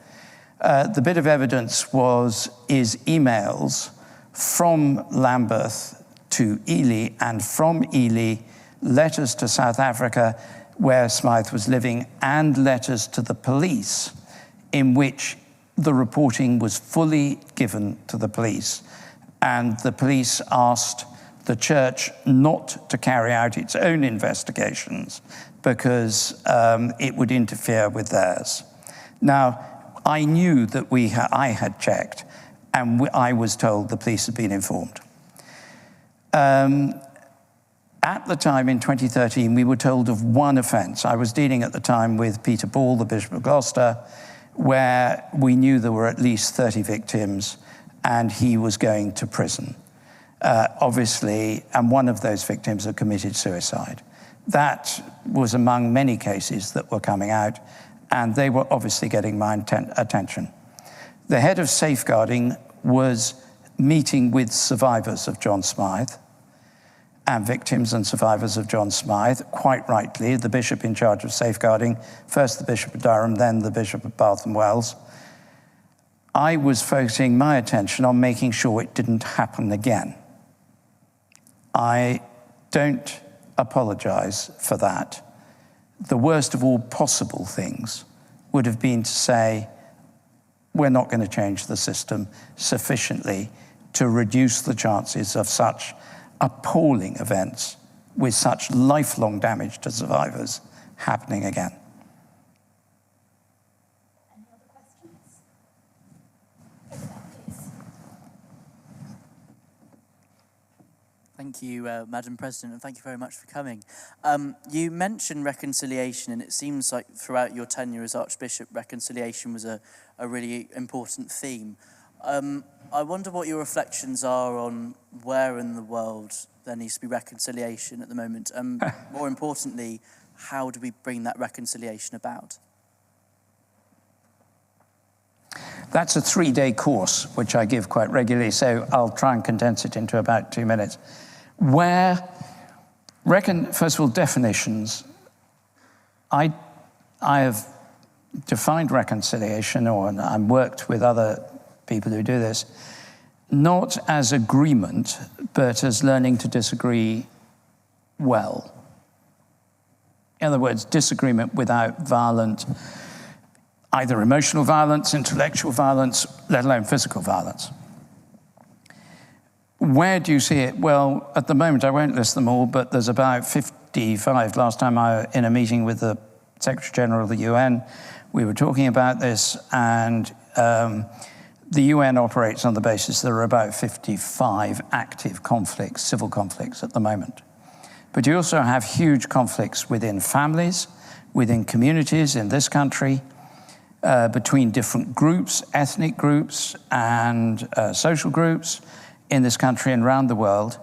The bit of evidence is emails from Lambeth to Ely, and from Ely, letters to South Africa, where Smythe was living, and letters to the police, in which the reporting was fully given to the police. And the police asked the church not to carry out its own investigations because it would interfere with theirs. Now, I knew that I had checked, and I was told the police had been informed. At the time, in 2013, we were told of one offence. I was dealing at the time with Peter Ball, the Bishop of Gloucester, where we knew there were at least 30 victims, and he was going to prison. Obviously, and one of those victims had committed suicide. That was among many cases that were coming out, and they were obviously getting my attention. The head of safeguarding was meeting with survivors of John Smythe, and victims and survivors of John Smythe, quite rightly, the bishop in charge of safeguarding, first the Bishop of Durham, then the Bishop of Bath and Wells. I was focusing my attention on making sure it didn't happen again. I don't apologize for that. The worst of all possible things would have been to say, we're not going to change the system sufficiently to reduce the chances of such appalling events with such lifelong damage to survivors happening again. Any other questions? Please. Thank you, Madam President, and thank you very much for coming. You mentioned reconciliation, and it seems like throughout your tenure as Archbishop, reconciliation was a really important theme. I wonder what your reflections are on where in the world there needs to be reconciliation at the moment, and more importantly, how do we bring that reconciliation about? That's a 3-day course, which I give quite regularly, so I'll try and condense it into about 2 minutes. First of all, definitions. I have defined reconciliation, and worked with other people who do this, not as agreement, but as learning to disagree well. In other words, disagreement without violent, either emotional violence, intellectual violence, let alone physical violence. Where do you see it? Well, at the moment, I won't list them all, but there's about 55. Last time I was in a meeting with the Secretary General of the UN, we were talking about this, and the UN operates on the basis there are about 55 active conflicts, civil conflicts at the moment. But you also have huge conflicts within families, within communities in this country, between different groups, ethnic groups and social groups in this country and around the world.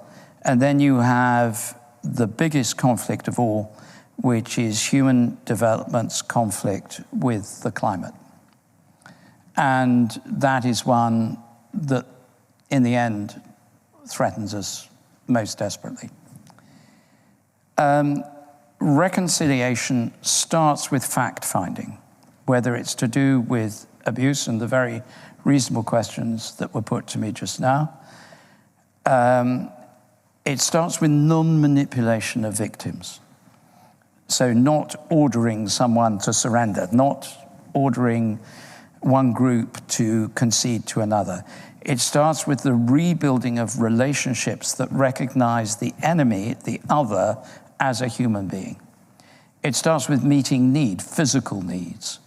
And then you have the biggest conflict of all, which is human development's conflict with the climate. And that is one that, in the end, threatens us most desperately. reconciliation starts with fact-finding, whether it's to do with abuse and the very reasonable questions that were put to me just now. It starts with non-manipulation of victims. So not ordering someone to surrender, not ordering one group to concede to another. It starts with the rebuilding of relationships that recognize the enemy, the other, as a human being. It starts with meeting need, physical needs,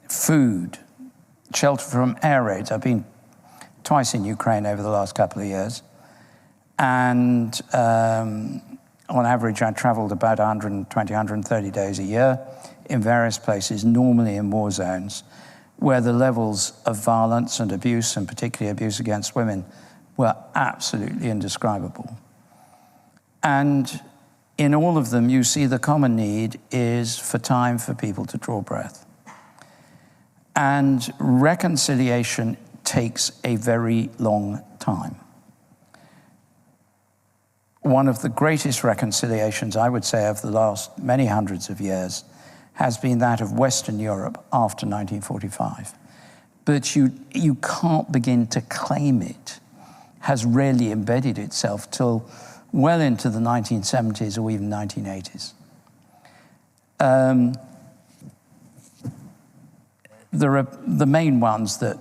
food, shelter from air raids. I've been twice in Ukraine over the last couple of years. And on average, I traveled about 120, 130 days a year in various places, normally in war zones, where the levels of violence and abuse, and particularly abuse against women, were absolutely indescribable. And in all of them, you see the common need is for time for people to draw breath. And reconciliation takes a very long time. One of the greatest reconciliations, I would say, of the last many hundreds of years has been that of Western Europe after 1945. But you can't begin to claim it has really embedded itself till well into the 1970s or even 1980s. The main ones that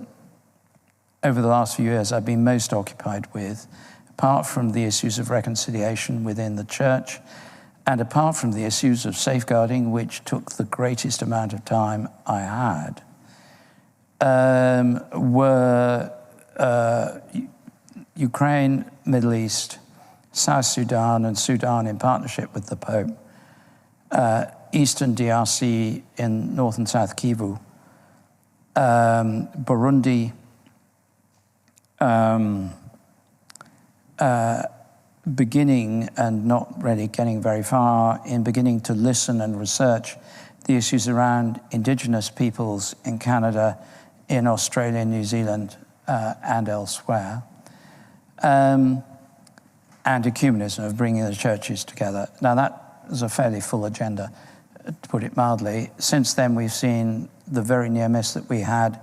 over the last few years I've been most occupied with, apart from the issues of reconciliation within the church, and apart from the issues of safeguarding, which took the greatest amount of time I had, were Ukraine, Middle East, South Sudan, and Sudan in partnership with the Pope, Eastern DRC in North and South Kivu, Burundi, beginning and not really getting very far in beginning to listen and research the issues around Indigenous peoples in Canada, in Australia, New Zealand, and elsewhere, and ecumenism, of bringing the churches together. Now that is a fairly full agenda, to put it mildly. Since then, we've seen the very near miss that we had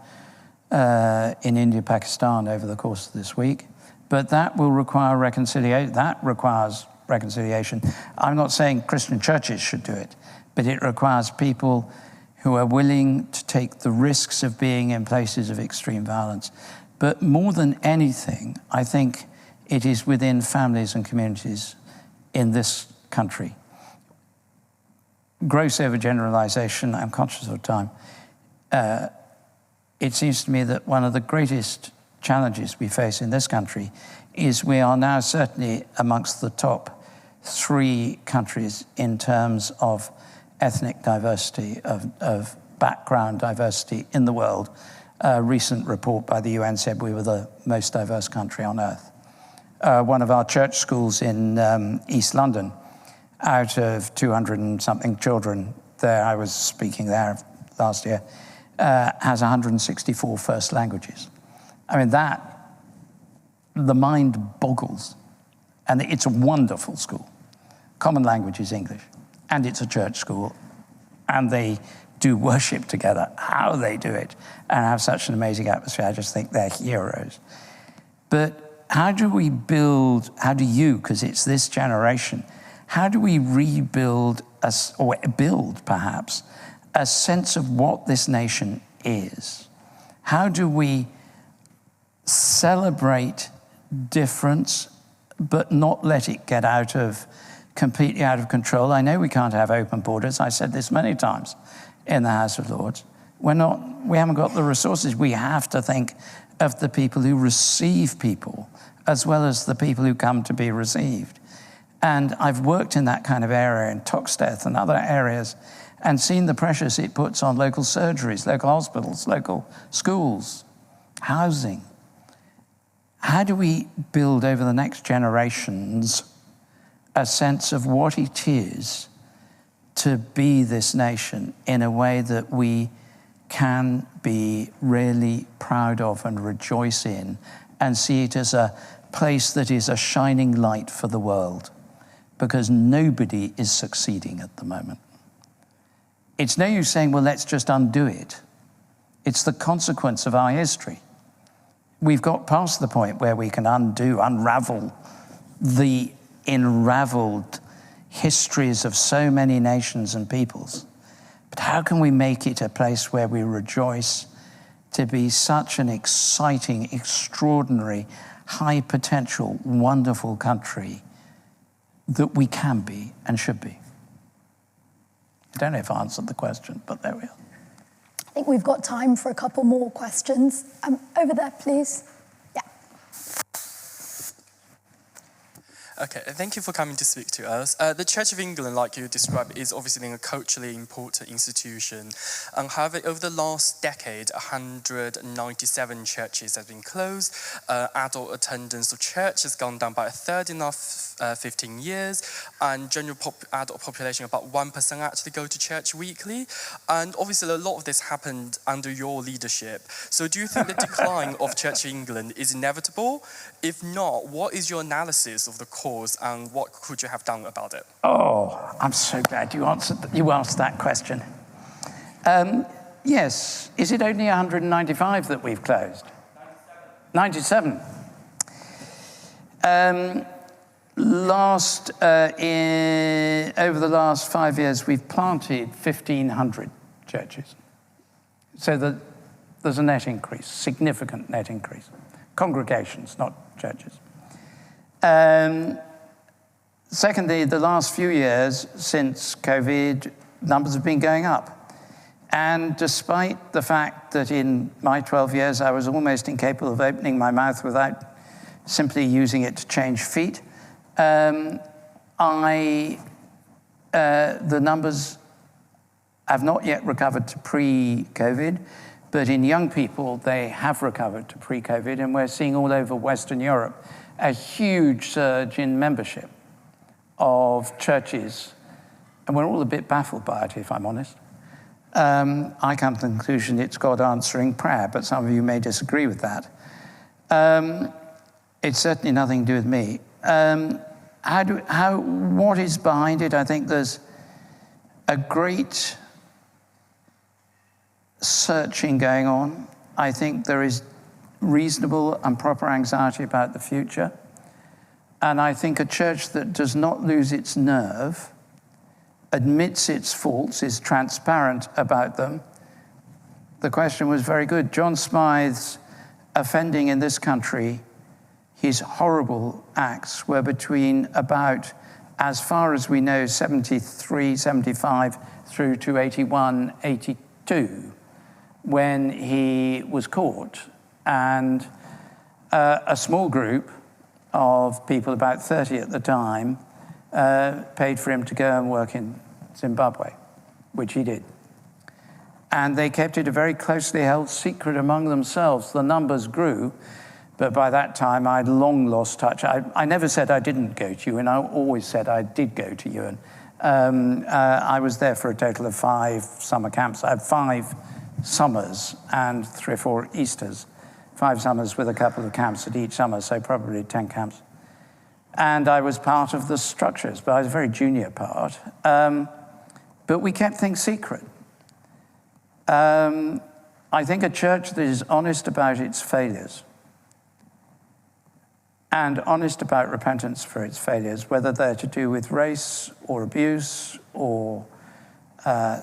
in India, Pakistan over the course of this week. But that will require reconciliation. That requires reconciliation. I'm not saying Christian churches should do it, but it requires people who are willing to take the risks of being in places of extreme violence. But more than anything, I think it is within families and communities in this country. Gross overgeneralization, I'm conscious of time. It seems to me that one of the greatest challenges we face in this country is we are now certainly amongst the top 3 countries in terms of ethnic diversity, of background diversity in the world. A recent report by the UN said we were the most diverse country on earth. One of our church schools in East London, out of 200 and something children there, I was speaking there last year, has 164 first languages. I mean, the mind boggles. And it's a wonderful school. Common language is English. And it's a church school. And they do worship together. How they do it and have such an amazing atmosphere, I just think they're heroes. But how do we build, because it's this generation, how do we rebuild, or build perhaps, a sense of what this nation is? How do we celebrate difference, but not let it get completely out of control? I know we can't have open borders. I said this many times in the House of Lords. We haven't got the resources. We have to think of the people who receive people as well as the people who come to be received. And I've worked in that kind of area in Toxteth and other areas and seen the pressures it puts on local surgeries, local hospitals, local schools, housing. How do we build over the next generations a sense of what it is to be this nation in a way that we can be really proud of and rejoice in and see it as a place that is a shining light for the world? because nobody is succeeding at the moment. It's no use saying, well, let's just undo it. It's the consequence of our history. We've got past the point where we can unravel the enraveled histories of so many nations and peoples. But how can we make it a place where we rejoice to be such an exciting, extraordinary, high potential, wonderful country that we can be and should be? I don't know if I answered the question, but there we are. I think we've got time for a couple more questions. Over there, please. Yeah. Okay, thank you for coming to speak to us. The Church of England, like you described, is obviously a culturally important institution. However, over the last decade, 197 churches have been closed. Adult attendance of church has gone down by a third in the last 15 years, and general adult population, about 1% actually go to church weekly. And obviously, a lot of this happened under your leadership. So do you think the decline of Church of England is inevitable? If not, what is your analysis of the cause and what could you have done about it? Oh, I'm so glad you asked that question. Yes, is it only 195 that we've closed? 97. Over the last 5 years, we've planted 1,500 churches. So there's a net increase, significant net increase. Congregations, not churches. Secondly, the last few years since COVID, numbers have been going up. And despite the fact that in my 12 years I was almost incapable of opening my mouth without simply using it to change feet, the numbers have not yet recovered to pre-COVID, but in young people, they have recovered to pre-COVID, and we're seeing all over Western Europe a huge surge in membership of churches, and we're all a bit baffled by it, if I'm honest. I come to the conclusion it's God answering prayer, but some of you may disagree with that. It's certainly nothing to do with me. What is behind it? I think there's a great searching going on. I think there is reasonable and proper anxiety about the future. And I think a church that does not lose its nerve, admits its faults, is transparent about them. The question was very good. John Smythe's offending in this country, his horrible acts were between about, as far as we know, 73, 75 through to 81, 82, when he was caught. And a small group of people, about 30 at the time, paid for him to go and work in Zimbabwe, which he did. And they kept it a very closely held secret among themselves. The numbers grew, but by that time I'd long lost touch. I never said I didn't go to UN, I always said I did go to UN. I was there for a total of 5 summer camps. I had 5 summers and 3 or 4 Easters. 5 summers with a couple of camps at each summer, so probably 10 camps. And I was part of the structures, but I was a very junior part. But we kept things secret. I think a church that is honest about its failures and honest about repentance for its failures, whether they're to do with race or abuse or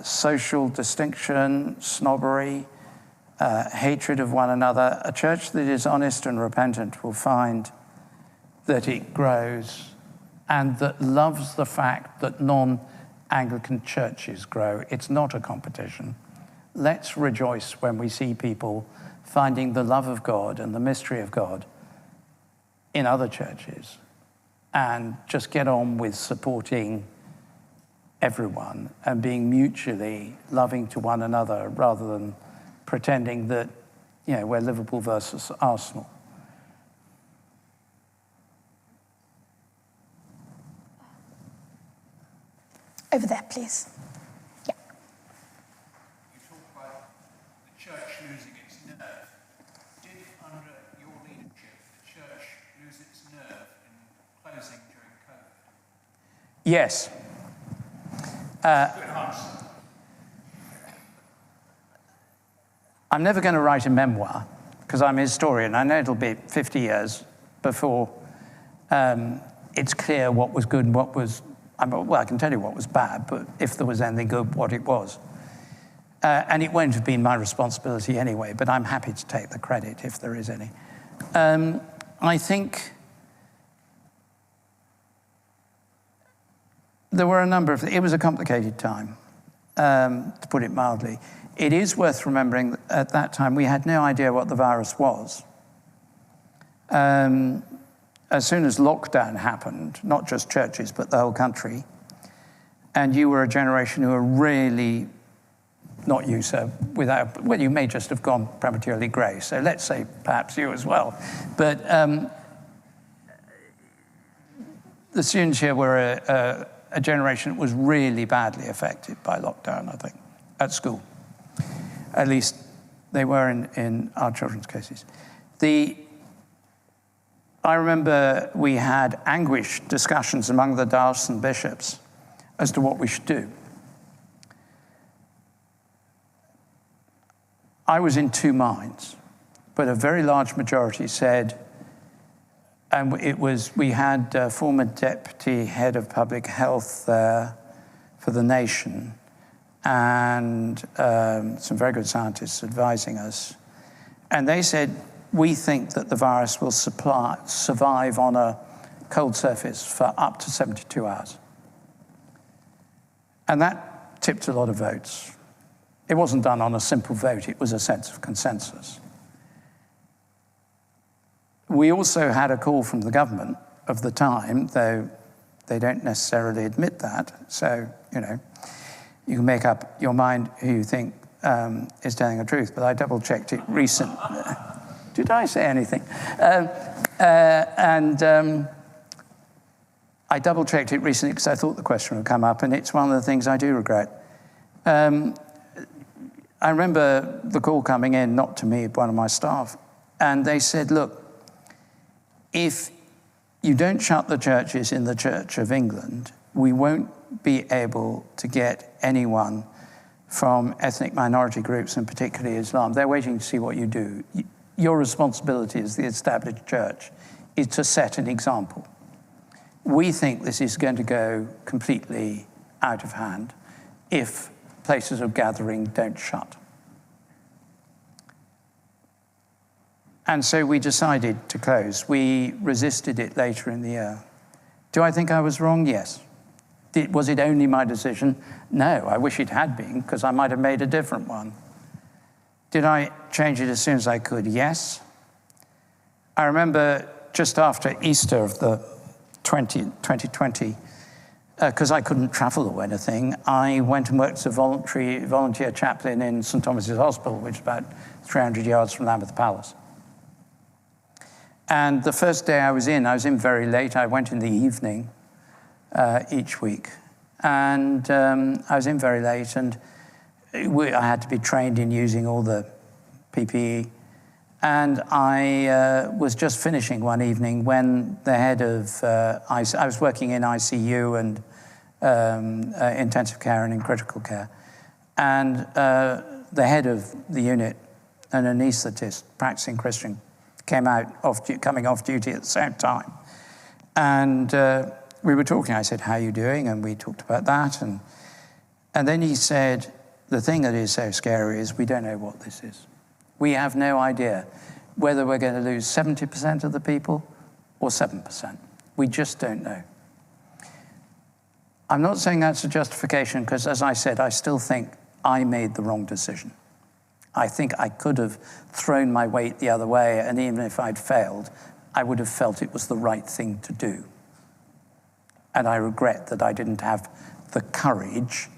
social distinction, snobbery, hatred of one another, a church that is honest and repentant will find that it grows and that loves the fact that non-Anglican churches grow. It's not a competition. Let's rejoice when we see people finding the love of God and the mystery of God in other churches, and just get on with supporting everyone and being mutually loving to one another rather than pretending that, we're Liverpool versus Arsenal. Over there, please. Yeah. You talk about the church losing its nerve. Did, under your leadership, the church lose its nerve in closing during COVID? Yes. I'm never going to write a memoir because I'm a historian. I know it'll be 50 years before it's clear what was good and what was, well, I can tell you what was bad, but if there was anything good, what it was. And it won't have been my responsibility anyway, but I'm happy to take the credit if there is any. I think there were a number of, it was a complicated time, to put it mildly. It is worth remembering that at that time we had no idea what the virus was. As soon as lockdown happened, not just churches, but the whole country, and you were a generation who were really, not you, sir, without, well, you may just have gone prematurely grey, so let's say perhaps you as well. But the students here were a generation that was really badly affected by lockdown, I think, at school. At least they were in our children's cases. I remember we had anguished discussions among the diocesan bishops as to what we should do. I was in two minds, but a very large majority said, and we had former deputy head of public health there for the nation, and some very good scientists advising us. And they said, we think that the virus will survive on a cold surface for up to 72 hours. And that tipped a lot of votes. It wasn't done on a simple vote, it was a sense of consensus. We also had a call from the government of the time, though they don't necessarily admit that. So, you know, you can make up your mind who you think is telling the truth, but I double-checked it recently. Did I say anything? I double-checked it recently because I thought the question would come up, and it's one of the things I do regret. I remember the call coming in, not to me, one of my staff, and they said, look, if you don't shut the churches in the Church of England, we won't be able to get anyone from ethnic minority groups, and particularly Islam. They're waiting to see what you do. Your responsibility as the established church is to set an example. We think this is going to go completely out of hand if places of gathering don't shut. And so we decided to close. We resisted it later in the year. Do I think I was wrong? Yes. Was it only my decision? No, I wish it had been, because I might have made a different one. Did I change it as soon as I could? Yes. I remember just after Easter of the 2020, because I couldn't travel or anything, I went and worked as a volunteer chaplain in St Thomas's Hospital, which is about 300 yards from Lambeth Palace. And the first day I was in very late. I went in the evening each week. And I was in very late, and I had to be trained in using all the PPE. And I was just finishing one evening when the head of, I was working in ICU and intensive care and in critical care. And the head of the unit, an anaesthetist, practicing Christian, coming off duty at the same time. And we were talking. I said, how are you doing? And we talked about that. And then he said, the thing that is so scary is we don't know what this is. We have no idea whether we're going to lose 70% of the people or 7%. We just don't know. I'm not saying that's a justification because, as I said, I still think I made the wrong decision. I think I could have thrown my weight the other way, and even if I'd failed, I would have felt it was the right thing to do. And I regret that I didn't have the courage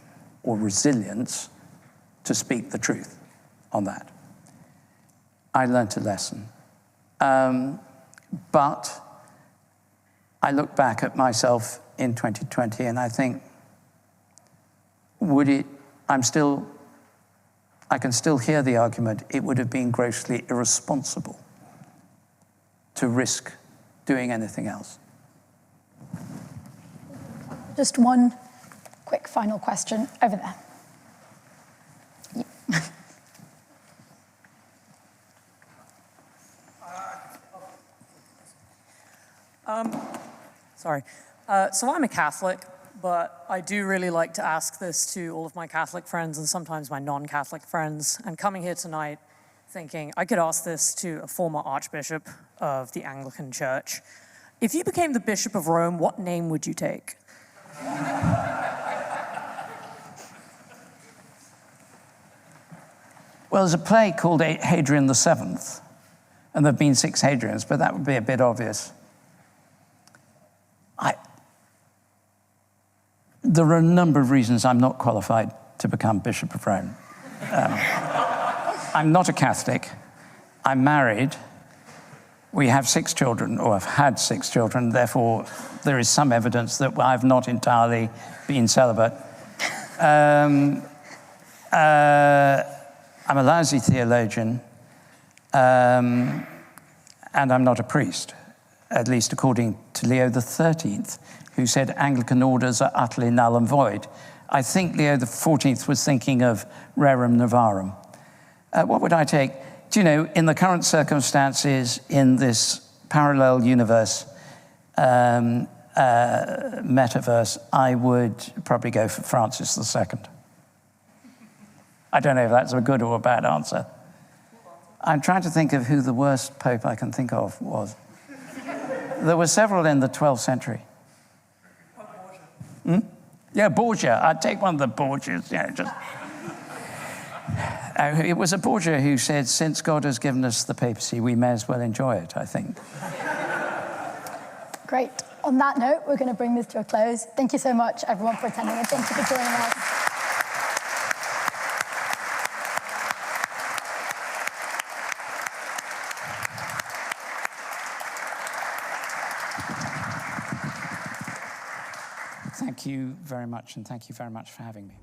or resilience to speak the truth on that. I learnt a lesson. But I look back at myself in 2020 and I think, I can still hear the argument, it would have been grossly irresponsible to risk doing anything else. just one quick final question over there. Sorry. So I'm a Catholic, but I do really like to ask this to all of my Catholic friends and sometimes my non-Catholic friends. And coming here tonight thinking I could ask this to a former Archbishop of the Anglican Church. If you became the Bishop of Rome, what name would you take? Well, there's a play called Hadrian the Seventh, and there have been 6 Hadrians, but that would be a bit obvious. There are a number of reasons I'm not qualified to become Bishop of Rome. I'm not a Catholic. I'm married. We have 6 children, or have had 6 children. Therefore, there is some evidence that I've not entirely been celibate. I'm a lousy theologian, and I'm not a priest, at least according to Leo XIII, who said Anglican orders are utterly null and void. I think Leo XIV was thinking of rerum novarum. What would I take? Do you know, in the current circumstances, in this parallel universe, metaverse, I would probably go for Francis II. I don't know if that's a good or a bad answer. I'm trying to think of who the worst pope I can think of was. There were several in the 12th century. Yeah, Borgia. I'd take one of the Borgias. Yeah, just. It was a Borgia who said, since God has given us the papacy, we may as well enjoy it, I think. Great. On that note, we're going to bring this to a close. Thank you so much, everyone, for attending, and thank you for joining us. Thank you very much, and thank you very much for having me.